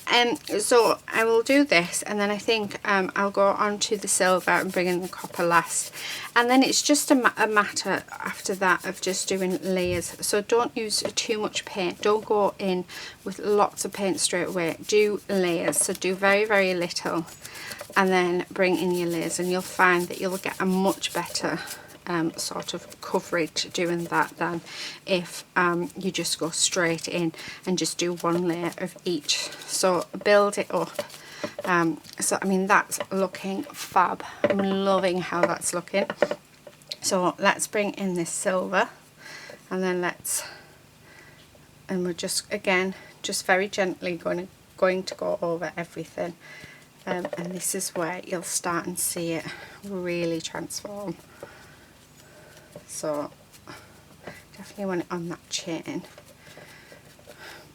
Speaker 1: so I will do this, and then I think I'll go on to the silver and bring in the copper last, and then it's just a matter after that of just doing layers. So don't use too much paint, don't go in with lots of paint straight away, do layers. So do very, very little and then bring in your layers, and you'll find that you'll get a much better sort of coverage doing that than if you just go straight in and just do one layer of each. So build it up. So I mean, that's looking fab. I'm loving how that's looking. So let's bring in this silver, and then we're just again just very gently going to go over everything, and this is where you'll start and see it really transform. So definitely want it on that chain.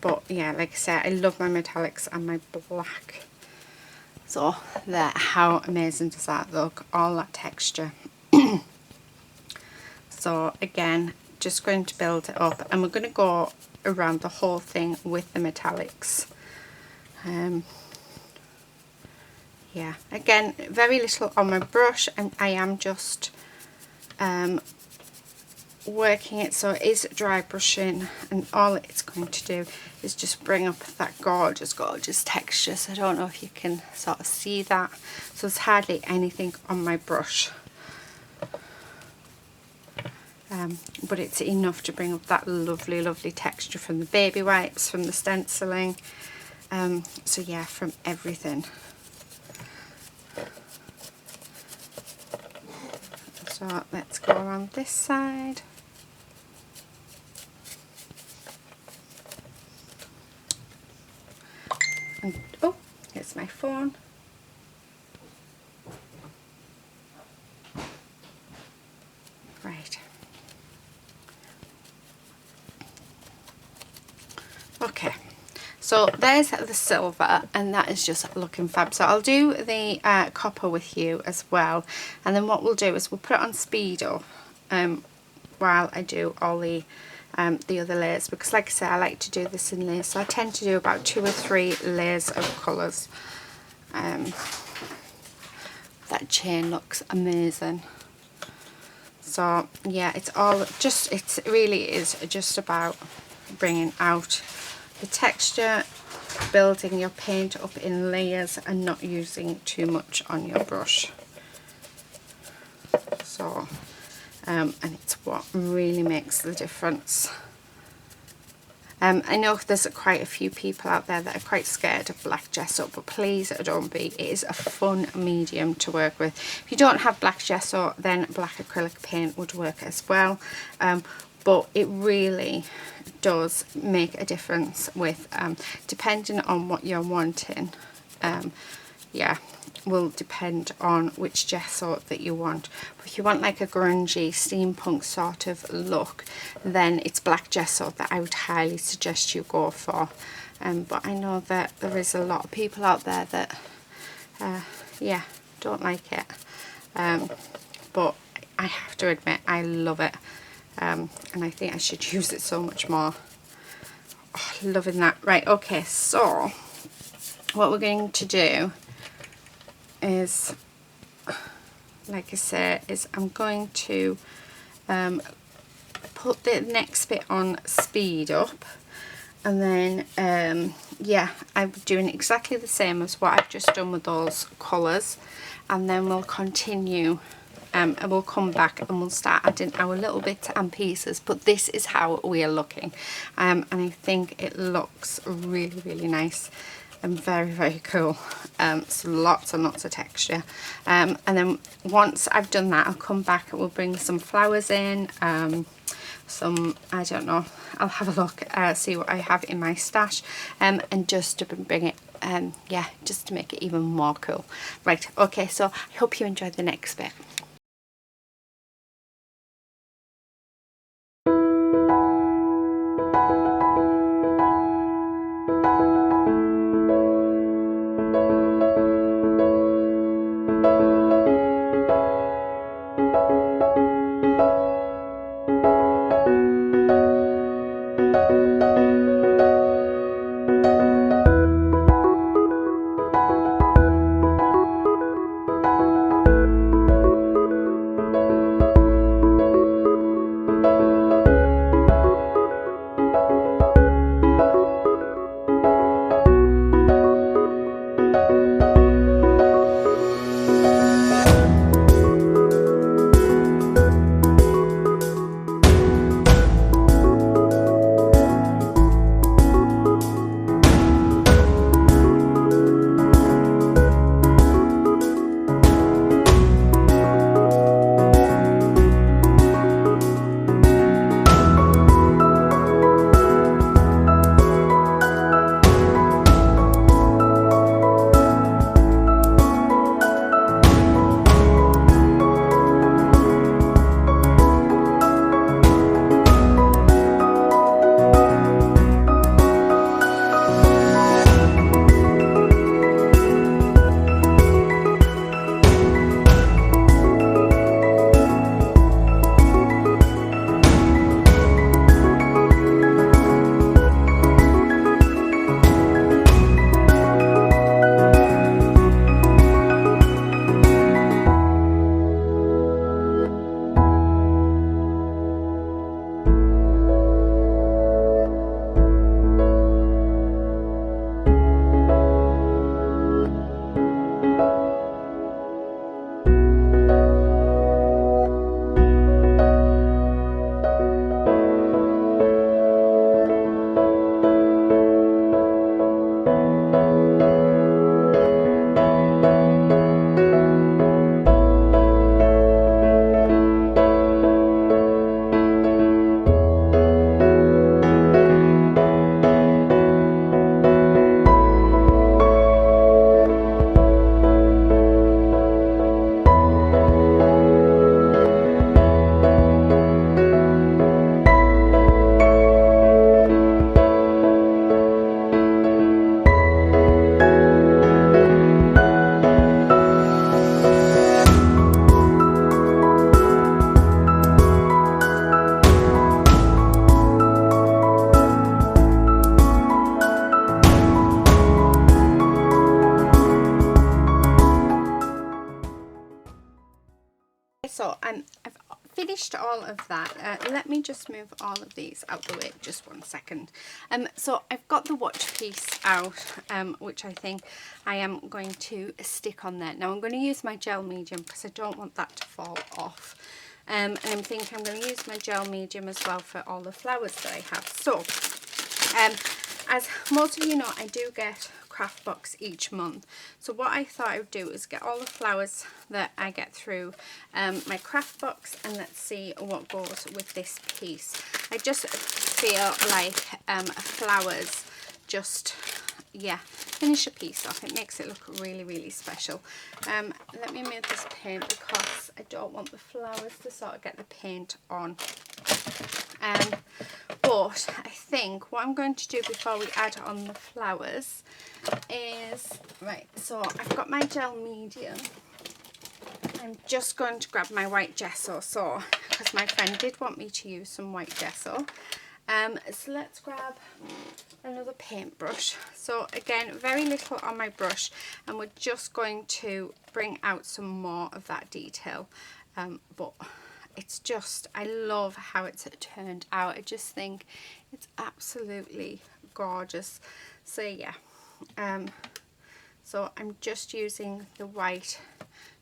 Speaker 1: But yeah, like I said, I love my metallics and my black. So there, how amazing does that look? All that texture. So again, just going to build it up, and we're going to go around the whole thing with the metallics. Yeah, again, very little on my brush, and I am just working it so it is dry brushing, and all it's going to do is just bring up that gorgeous texture. So I don't know if you can sort of see that. So there's hardly anything on my brush, but it's enough to bring up that lovely texture from the baby wipes, from the stenciling, so yeah, from everything. So let's go around this side. And oh, here's my phone. Right. Okay. So there's the silver, and that is just looking fab. So I'll do the copper with you as well, and then what we'll do is we'll put it on speed up while I do all the other layers, because like I said, I like to do this in layers, so I tend to do about 2 or 3 layers of colours. That chain looks amazing. So yeah, it's all just, it really is just about bringing out the texture, building your paint up in layers, and not using too much on your brush. So and it's what really makes the difference. I know there's quite a few people out there that are quite scared of black gesso, but please don't be. It is a fun medium to work with. If you don't have black gesso, then black acrylic paint would work as well, but it really does make a difference with depending on what you're wanting. Yeah, will depend on which gesso that you want. But if you want like a grungy steampunk sort of look, then it's black gesso that I would highly suggest you go for. But I know that there is a lot of people out there that yeah, don't like it, but I have to admit I love it, and I think I should use it so much more. Oh, loving that. Right, okay, so what we're going to do is, like I said, is I'm going to put the next bit on speed up, and then yeah, I'm doing exactly the same as what I've just done with those colours, and then we'll continue and we'll come back and we'll start adding our little bits and pieces. But this is how we are looking, and I think it looks really nice and very cool. So lots and lots of texture, and then once I've done that, I'll come back and we'll bring some flowers in, some, I don't know, I'll have a look, see what I have in my stash, and just to bring it, yeah, just to make it even more cool. Right, okay, so I hope you enjoyed the next bit. so I've finished all of that. Let me just move all of these out the way, just 1 second. So I've got the watch piece out, which I think I am going to stick on there. Now I'm going to use my gel medium because I don't want that to fall off. And I'm thinking I'm going to use my gel medium as well for all the flowers that I have. So, as most of you know, I do get craft box each month. So what I thought I would do is get all the flowers that I get through my craft box, and let's see what goes with this piece. I just feel like flowers just, yeah, finish a piece off. It makes it look really, really special. Let me move this paint because I don't want the flowers to sort of get the paint on. But I think what I'm going to do before we add on the flowers is, right, so I've got my gel medium. I'm just going to grab my white gesso, so, because my friend did want me to use some white gesso. So let's grab another paintbrush. So again, very little on my brush, and we're just going to bring out some more of that detail. But it's just, I love how it's turned out. I just think it's absolutely gorgeous. So yeah, so I'm just using the white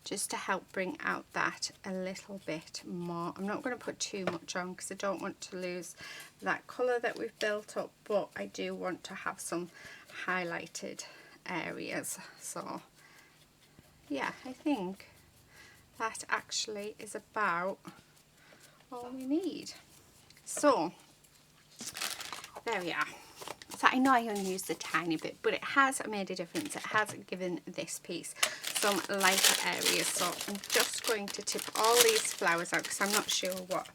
Speaker 1: just to help bring out that a little bit more. I'm not going to put too much on because I don't want to lose that colour that we've built up, but I do want to have some highlighted areas. So yeah, I think that actually is about all we need. So there we are. So I know I only used a tiny bit, but it has made a difference. It has given this piece some lighter areas. So I'm just going to tip all these flowers out because I'm not sure what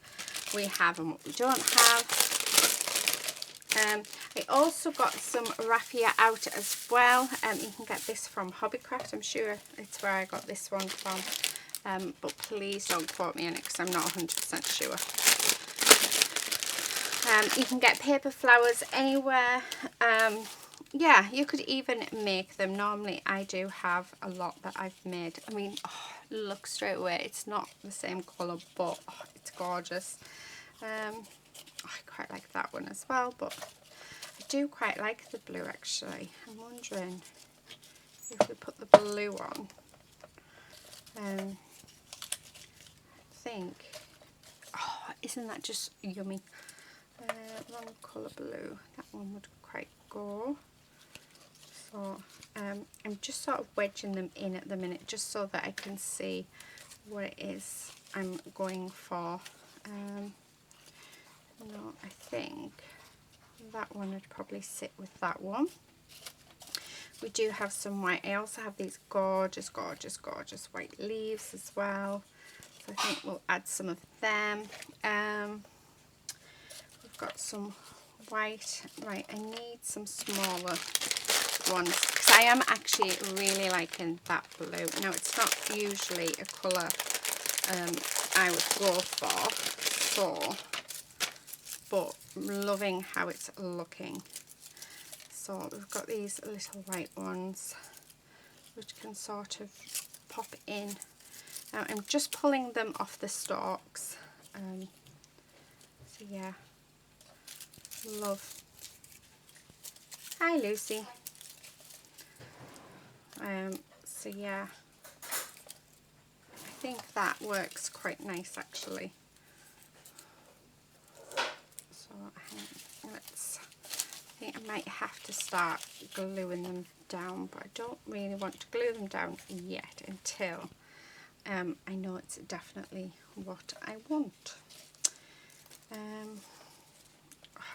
Speaker 1: we have and what we don't have. I also got some raffia out as well. You can get this from Hobbycraft. I'm sure it's where I got this one from. But please don't quote me on it because I'm not 100% sure. You can get paper flowers anywhere. Yeah, you could even make them. Normally I do have a lot that I've made. I mean, oh, look straight away, it's not the same colour, but oh, it's gorgeous. I quite like that one as well, but I do quite like the blue actually. I'm wondering if we put the blue on. I think, oh, isn't that just yummy? Wrong colour blue, that one would quite go. So I'm just sort of wedging them in at the minute just so that I can see what it is I'm going for. No, I think that one would probably sit with that one. We do have some white. I also have these gorgeous, gorgeous, gorgeous white leaves as well. So I think we'll add some of them. We've got some white. Right, I need some smaller ones because I am actually really liking that blue. Now it's not usually a colour I would go for, so, but I'm loving how it's looking. So we've got these little white ones which can sort of pop in. Now I'm just pulling them off the stalks. So yeah, love. Hi Lucy. So yeah, I think that works quite nice actually. So let's, I think I might have to start gluing them down, but I don't really want to glue them down yet until I know it's definitely what I want. I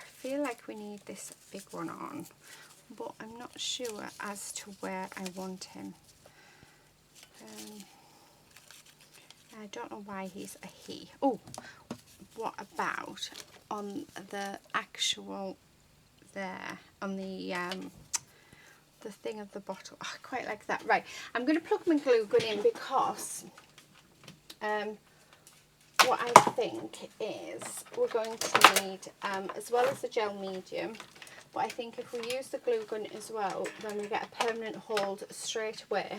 Speaker 1: feel like we need this big one on, but I'm not sure as to where I want him. I don't know why he's a he. Oh, what about on the actual there, on the thing of the bottle? Oh, I quite like that. Right, I'm going to plug my glue gun in because what I think is we're going to need, as well as the gel medium, but I think if we use the glue gun as well, then we get a permanent hold straight away.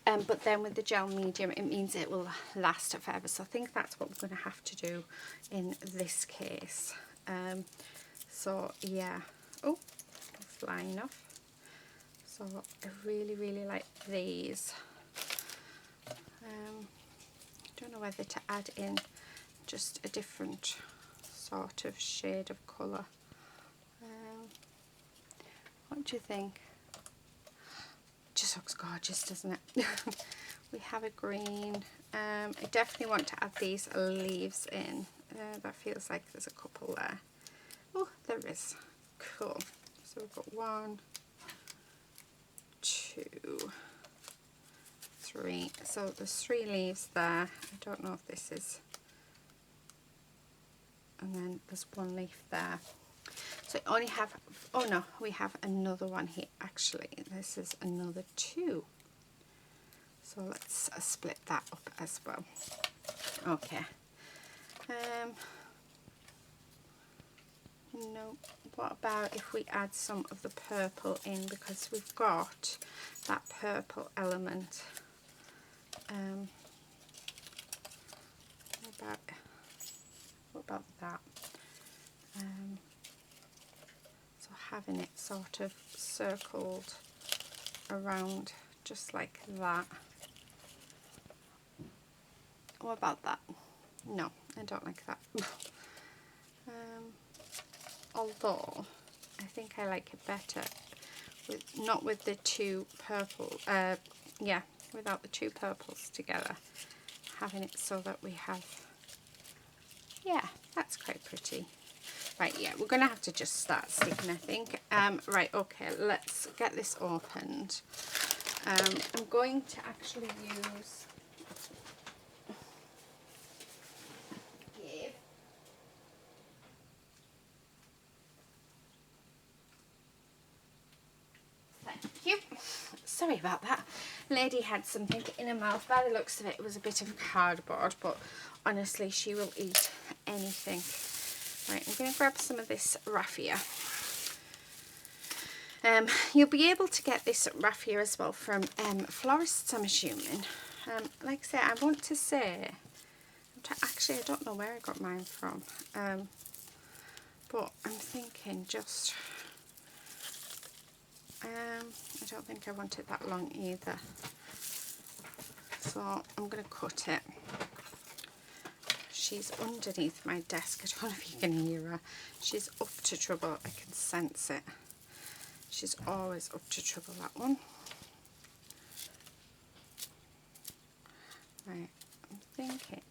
Speaker 1: But then with the gel medium, it means it will last forever. So I think that's what we're going to have to do in this case. So yeah, oh, flying off. So I really like these. Don't know whether to add in just a different sort of shade of colour. What do you think? It just looks gorgeous, doesn't it? We have a green. I definitely want to add these leaves in. That feels like there's a couple there. Oh, there is. Cool. So we've got 1, 2, 3. So there's 3 leaves there. I don't know if this is. And then there's 1 leaf there. So I only have, oh no, we have another one here actually. This is another 2. So let's split that up as well. Okay. No, what about if we add some of the purple in, because we've got that purple element. What about that? So having it sort of circled around just like that. What about that? No, I don't like that. Although I think I like it better with not with the 2 purple. Yeah, without the 2 purples together. Having it so that we have. Yeah, that's quite pretty. Right, yeah, we're going to have to just start sticking, I think. Right, okay, let's get this opened. I'm going to actually use... Yeah. Thank you. Sorry about that. Lady had something in her mouth. By the looks of it, it was a bit of cardboard, but honestly, she will eat anything. Right, I'm going to grab some of this raffia. You'll be able to get this raffia as well from florists, I'm assuming. Like I say, I want to say, actually I don't know where I got mine from, but I'm thinking just, I don't think I want it that long either, so I'm going to cut it. She's underneath my desk. I don't know if you can hear her. She's up to trouble. I can sense it. She's always up to trouble, that one. Right, I'm thinking.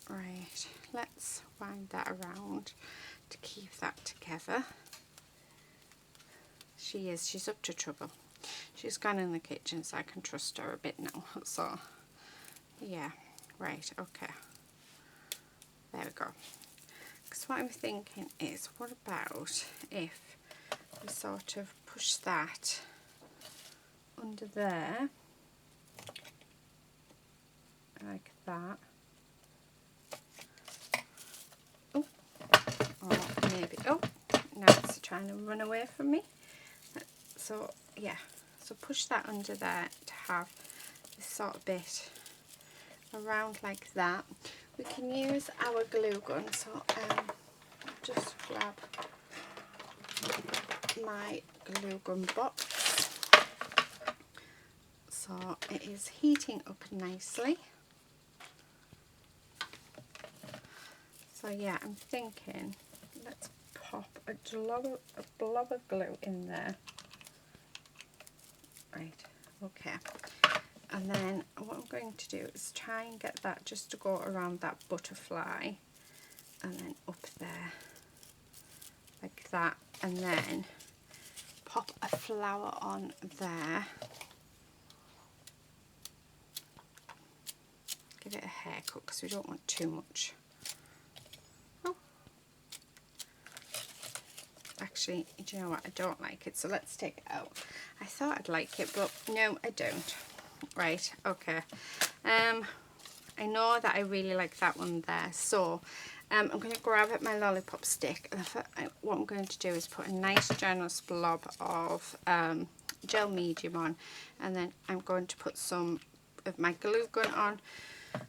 Speaker 1: Right, let's wind that around to keep that together. She's up to trouble. She's gone in the kitchen, so I can trust her a bit now. So, yeah, right, okay. There we go. Because what I'm thinking is, what about if we sort of push that under there, like that. Oh, or maybe, oh, now it's trying to run away from me. So, yeah, so push that under there to have this sort of bit around like that. We can use our glue gun, so just grab my glue gun box. So it is heating up nicely. So yeah, I'm thinking let's pop a blob of glue in there. Right, okay. And then what I'm going to do is try and get that just to go around that butterfly, and then up there like that, and then pop a flower on there. Give it a haircut because we don't want too much. Oh, actually, do you know what? I don't like it, so let's take it out. I thought I'd like it, but no, I don't. Right, okay. I know that I really like that one there, so I'm going to grab my lollipop stick, and what I'm going to do is put a nice generous blob of gel medium on, and then I'm going to put some of my glue gun on.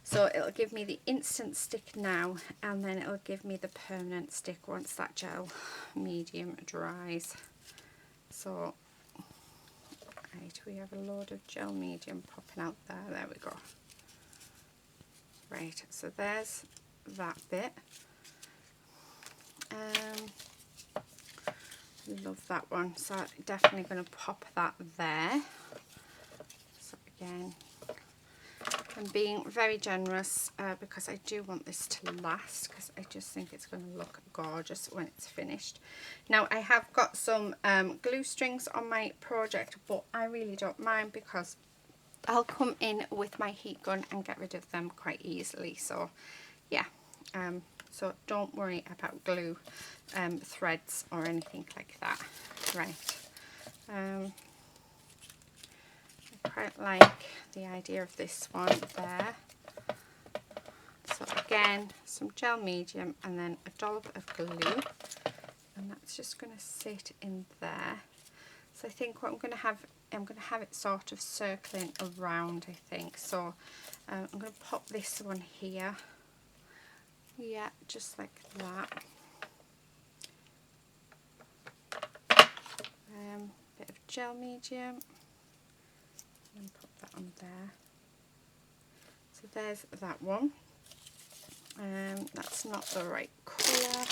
Speaker 1: So it'll give me the instant stick now, and then it'll give me the permanent stick once that gel medium dries. So, right, we have a load of gel medium popping out there. There we go. Right, so there's that bit. Love that one. So I'm definitely going to pop that there. So again, I'm being very generous because I do want this to last, because I just think it's going to look gorgeous when it's finished. Now I have got some glue strings on my project, but I really don't mind because I'll come in with my heat gun and get rid of them quite easily. So yeah, so don't worry about glue threads or anything like that. Right. I quite like the idea of this one there. So again, some gel medium and then a dollop of glue, and that's just going to sit in there. So I think what I'm going to have it sort of circling around, I think. So I'm going to pop this one here. Yeah, just like that. Bit of gel medium, and pop that on there. So there's that one. That's not the right colour.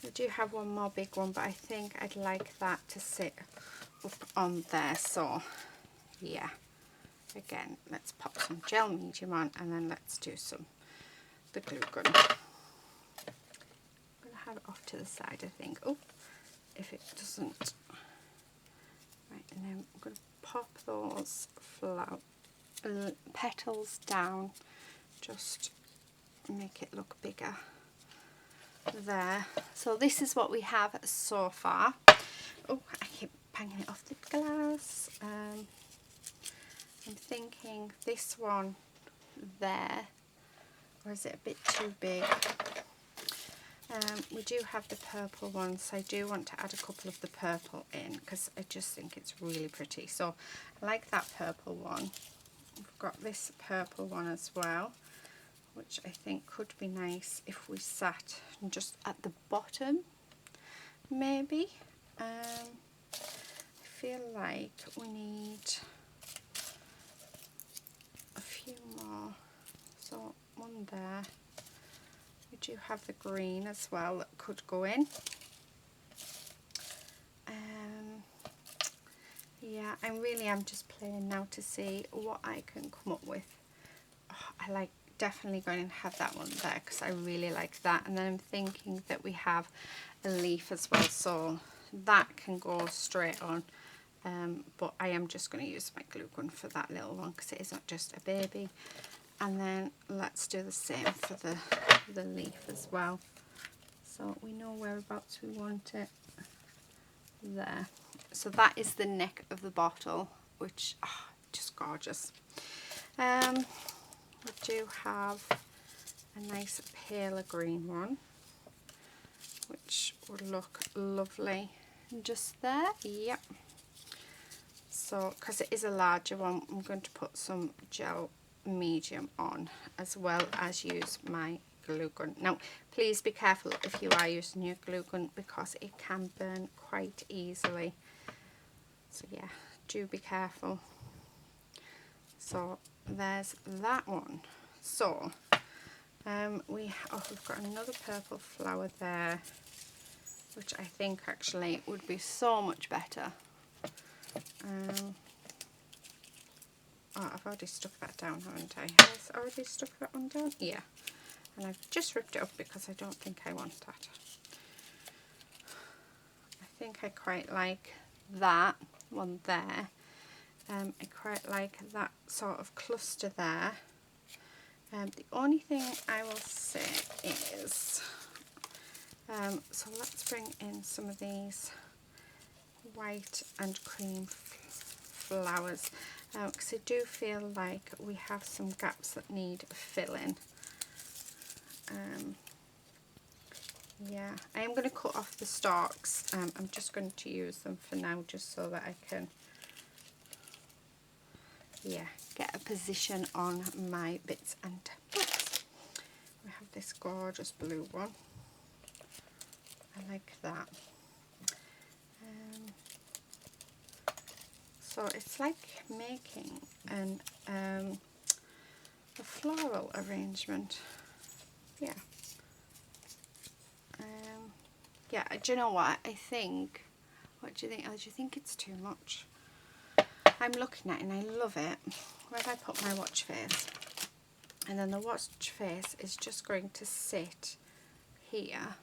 Speaker 1: I do have one more big one, but I think I'd like that to sit up on there. So yeah, again, let's pop some gel medium on, and then let's do the glue gun. I'm going to have it off to the side, I think. Oh, if it doesn't. Right, and then I'm going to pop those petals down, just make it look bigger there. So this is what we have so far. Oh, I keep banging it off the glass. I'm thinking this one there, or is it a bit too big? We do have the purple one, so I do want to add a couple of the purple in because I just think it's really pretty. So I like that purple one. We've got this purple one as well, which I think could be nice if we sat just at the bottom, maybe. I feel like we need a few more. So one there. We do have the green as well that could go in. Yeah, I really am just playing now to see what I can come up with. Oh, I like definitely going to have that one there because I really like that. And then I'm thinking that we have a leaf as well, so that can go straight on. But I am just going to use my glue gun for that little one because it isn't just a baby. And then let's do the same for the leaf as well. So we know whereabouts we want it. There. So that is the neck of the bottle, which just gorgeous. We do have a nice paler green one, which would look lovely just there. Yep. So because it is a larger one, I'm going to put some gel medium on as well as use my glue gun. Now please be careful if you are using your glue gun because it can burn quite easily. So yeah, do be careful. So there's that one. So we've got another purple flower there, which I think actually would be so much better. Oh, I've already stuck that down, haven't I? Have I already stuck that one down? Yeah. And I've just ripped it up because I don't think I want that. I think I quite like that one there. I quite like that sort of cluster there. The only thing I will say is, so let's bring in some of these white and cream flowers because I do feel like we have some gaps that need filling. Yeah, I am going to cut off the stalks. I'm just going to use them for now just so that I can, yeah, get a position on my bits and bobs. We have this gorgeous blue one. I like that. So it's like making a floral arrangement. Yeah. Yeah, do you know what? I think, what do you think? Oh, do you think it's too much? I'm looking at it and I love it. Where have I put my watch face? And then the watch face is just going to sit here.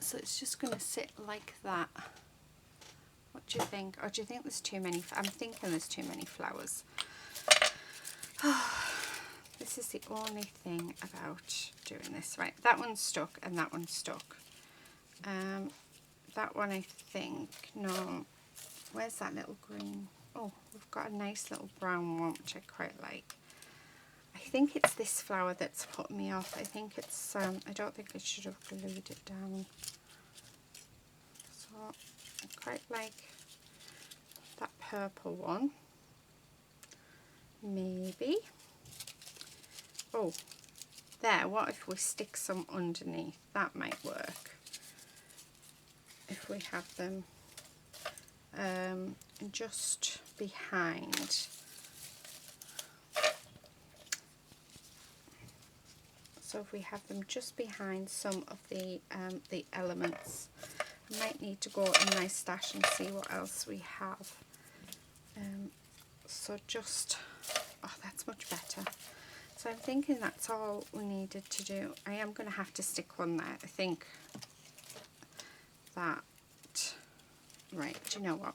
Speaker 1: So it's just going to sit like that. What do you think? Or do you think there's too many? I'm thinking there's too many flowers. This is the only thing about doing this. Right, that one's stuck and that one's stuck. That one I think, no. Where's that little green? Oh, we've got a nice little brown one, which I quite like. I think it's this flower that's put me off. I think it's, I don't think I should have glued it down. So I quite like that purple one. Maybe. Oh, there, what if we stick some underneath? That might work. If we have them just behind. So if we have them just behind some of the elements, I might need to go in my stash and see what else we have. So just, oh, that's much better. So I'm thinking that's all we needed to do. I am going to have to stick one there. I think that, right, do you know what?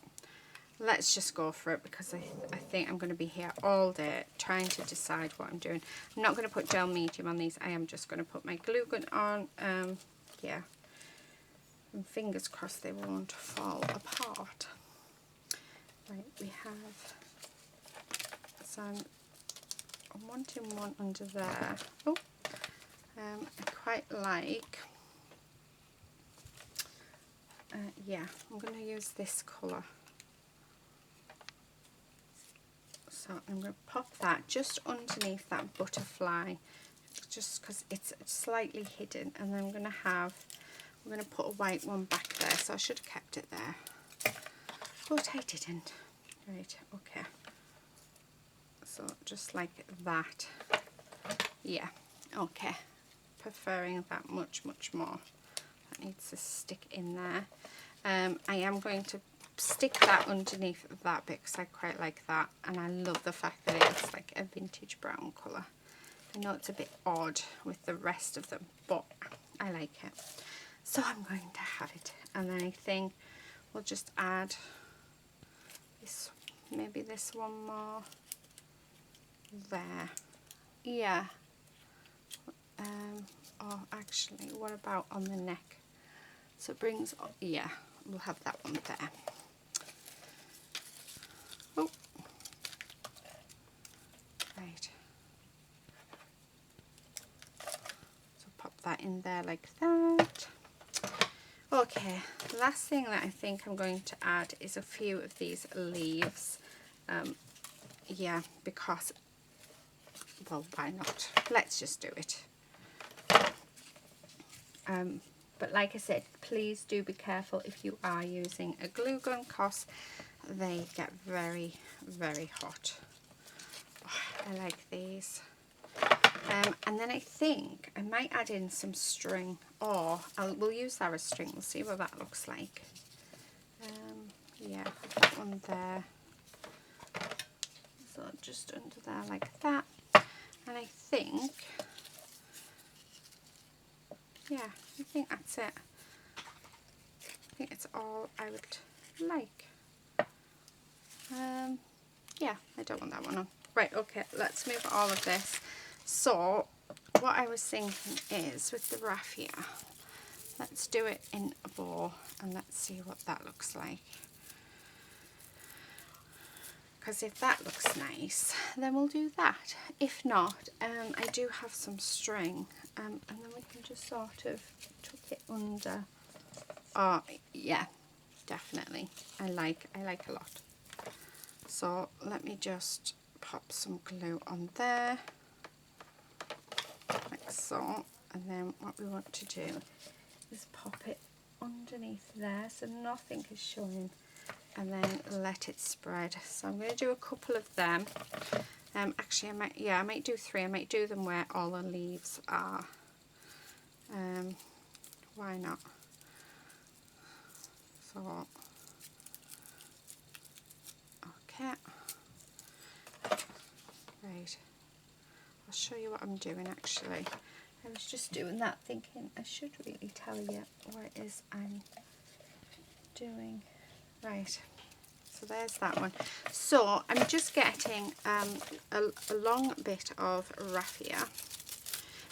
Speaker 1: Let's just go for it because I think I'm going to be here all day trying to decide what I'm doing. I'm not going to put gel medium on these. I am just going to put my glue gun on. Yeah. And fingers crossed they won't fall apart. Right, we have, so I'm wanting one under there. Oh, I quite like, yeah, I'm going to use this colour. So I'm going to pop that just underneath that butterfly, just because it's slightly hidden, and then we're going to put a white one back there, so I should have kept it there, but I didn't. Right, okay. So just like that. Yeah, okay. Preferring that much more. That needs to stick in there. I am going to stick that underneath that bit because I quite like that, and I love the fact that it's like a vintage brown colour. I know it's a bit odd with the rest of them, but I like it. So I'm going to have it, and then I think we'll just add this, maybe this one more there. Yeah. Oh, actually, what about on the neck? So it brings, yeah, we'll have that one there. Oh, right. So pop that in there like that. Okay, the last thing that I think I'm going to add is a few of these leaves. Yeah, because, well, why not? Let's just do it. But like I said, please do be careful if you are using a glue gun, because they get very, very hot. Oh, I like these. And then I think I might add in some string, or we'll use that as string. We'll see what that looks like. Yeah, put that one there. So just under there like that. And I think, yeah, I think that's it. I think it's all I would like. Yeah, I don't want that one on. Right, okay, let's move all of this. So what I was thinking is, with the raffia, let's do it in a bow and let's see what that looks like. because if that looks nice, then we'll do that. If not, I do have some string, and then we can just sort of tuck it under. Oh yeah, definitely. I like a lot. So let me just pop some glue on there, like so, and then what we want to do is pop it underneath there so nothing is showing, and then let it spread. So I'm going to do a couple of them. Actually I might do 3. I might do them where all the leaves are. Why not? So okay, right, I'll show you what I'm doing. Actually, I was just doing that thinking I should really tell you what it is I'm doing. Right, so there's that one. So I'm just getting a long bit of raffia,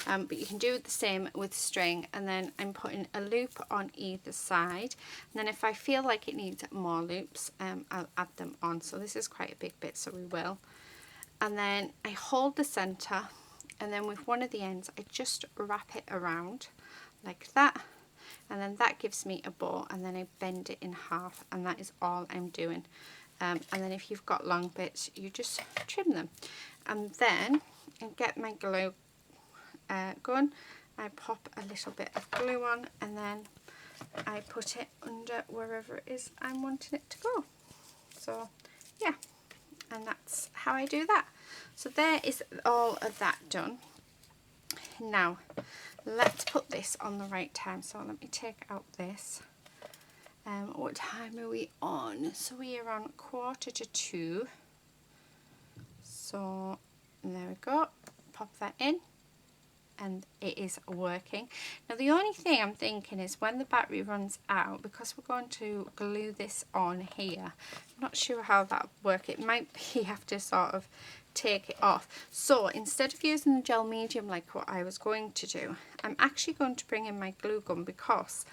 Speaker 1: but you can do the same with string, and then I'm putting a loop on either side, and then if I feel like it needs more loops, I'll add them on. So this is quite a big bit, so we will. And then I hold the center, and then with one of the ends I just wrap it around like that, and then that gives me a bow, and then I bend it in half, and that is all I'm doing. And then if you've got long bits, you just trim them, and then I get my glue gun. I pop a little bit of glue on, and then I put it under wherever it is I'm wanting it to go. So yeah, and that's how I do that. So there is all of that done. Now let's put this on the right time. So let me take out this. What time are we on? So we are on 1:45. So there we go, pop that in, and it is working. Now the only thing I'm thinking is when the battery runs out, because we're going to glue this on here, I'm not sure how that'll work. It might be you have to sort of take it off. So instead of using the gel medium like what I was going to do, I'm actually going to bring in my glue gun, because,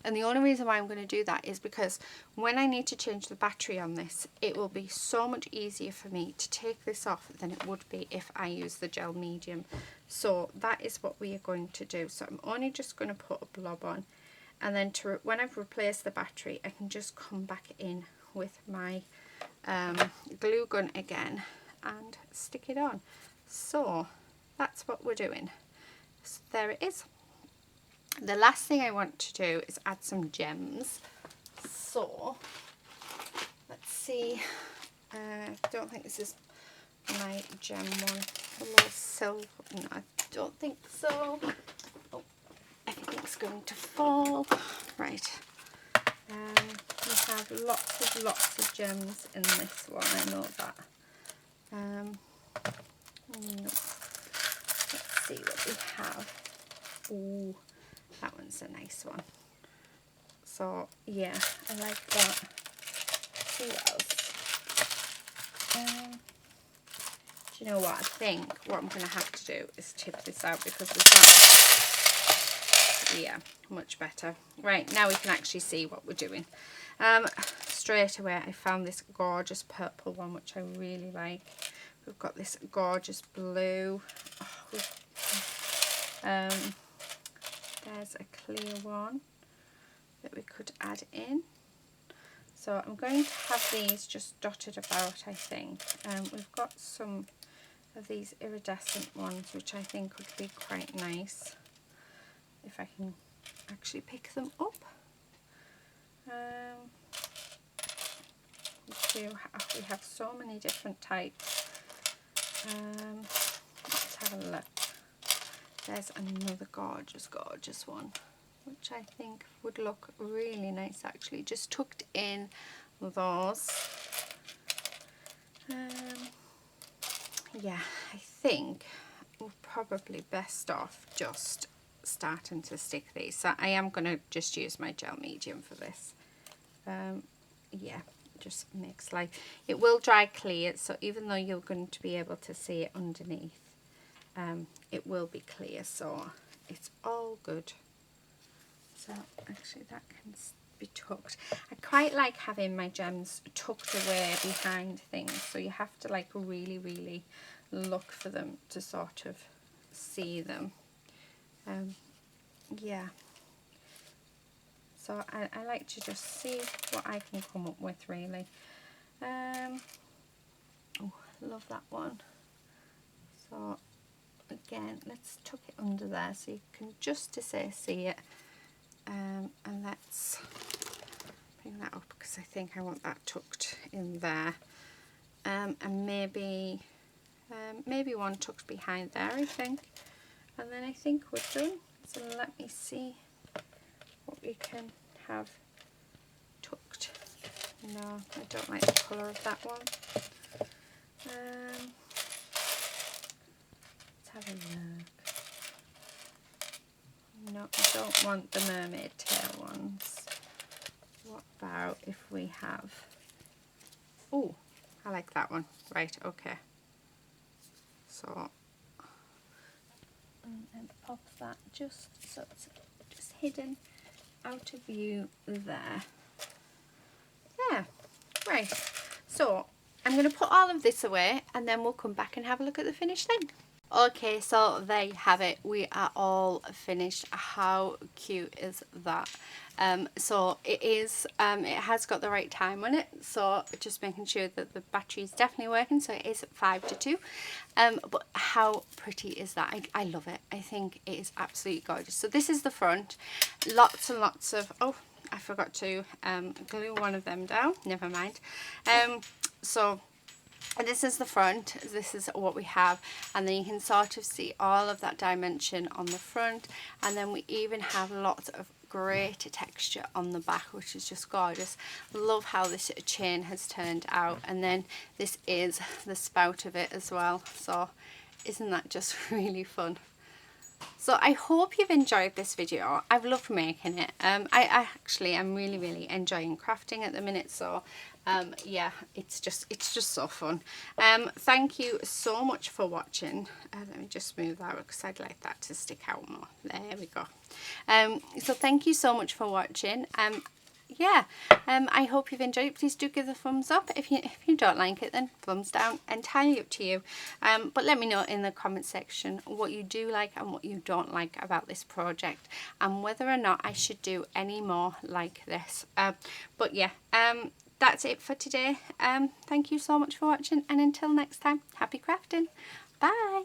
Speaker 1: and the only reason why I'm going to do that is because when I need to change the battery on this, it will be so much easier for me to take this off than it would be if I use the gel medium. So that is what we are going to do. So I'm only just going to put a blob on, and then when I've replaced the battery, I can just come back in with my glue gun again and stick it on. So that's what we're doing. So there it is. The last thing I want to do is add some gems. So let's see. I don't think this is my gem one. A little silver. No, I don't think so. Oh, everything's going to fall. Right. We have lots of gems in this one. I know that. No. Let's see what we have. Ooh, that one's a nice one. So yeah, I like that. Let's see what else. Do you know what? I think what I'm going to have to do is tip this out, because there's that. Yeah, much better. Right, now we can actually see what we're doing. Straight away I found this gorgeous purple one, which I really like. We've got this gorgeous blue. Oh, there's a clear one that we could add in. So I'm going to have these just dotted about, I think. We've got some of these iridescent ones, which I think would be quite nice if I can actually pick them up. We have so many different types. Let's have a look. There's another gorgeous one, which I think would look really nice actually, just tucked in those. Yeah, I think we're probably best off just starting to stick these. So I am going to just use my gel medium for this. Yeah, just makes life. It will dry clear, so even though you're going to be able to see it underneath, it will be clear, so it's all good. So actually that can be tucked. I quite like having my gems tucked away behind things, so you have to like really look for them to sort of see them. Yeah, so I like to just see what I can come up with really. Oh, love that one. So again, let's tuck it under there so you can just to say see it, and let's bring that up because I think I want that tucked in there, and maybe one tucked behind there, I think, and then I think we're done. So let me see what we can have tucked. No, I don't like the colour of that one. Let's have a look. No, I don't want the mermaid tail ones. What about if we have... Oh, I like that one. Right, okay. So, and pop that just so it's just hidden out of view there. Yeah, right. So, I'm going to put all of this away and then we'll come back and have a look at the finished thing. Okay, so there you have it. We are all finished. How cute is that? So it is, it has got the right time on it, so just making sure that the battery is definitely working. So it is 5 to 2. But how pretty is that? I love it. I think it is absolutely gorgeous. So this is the front. Lots and lots of, oh, I forgot to glue one of them down. Never mind. So this is the front, this is what we have, and then you can sort of see all of that dimension on the front, and then we even have lots of great texture on the back, which is just gorgeous. Love how this chain has turned out, and then this is the spout of it as well, so isn't that just really fun? So I hope you've enjoyed this video. I've loved making it. I actually am really enjoying crafting at the minute, so yeah, it's just so fun. Thank you so much for watching. Let me just move that because I'd like that to stick out more. There we go. So thank you so much for watching. Yeah, I hope you've enjoyed it. Please do give a thumbs up. If you don't like it, then thumbs down, entirely up to you. But let me know in the comment section what you do like and what you don't like about this project, and whether or not I should do any more like this. But yeah, that's it for today. Thank you so much for watching, and until next time, happy crafting. Bye.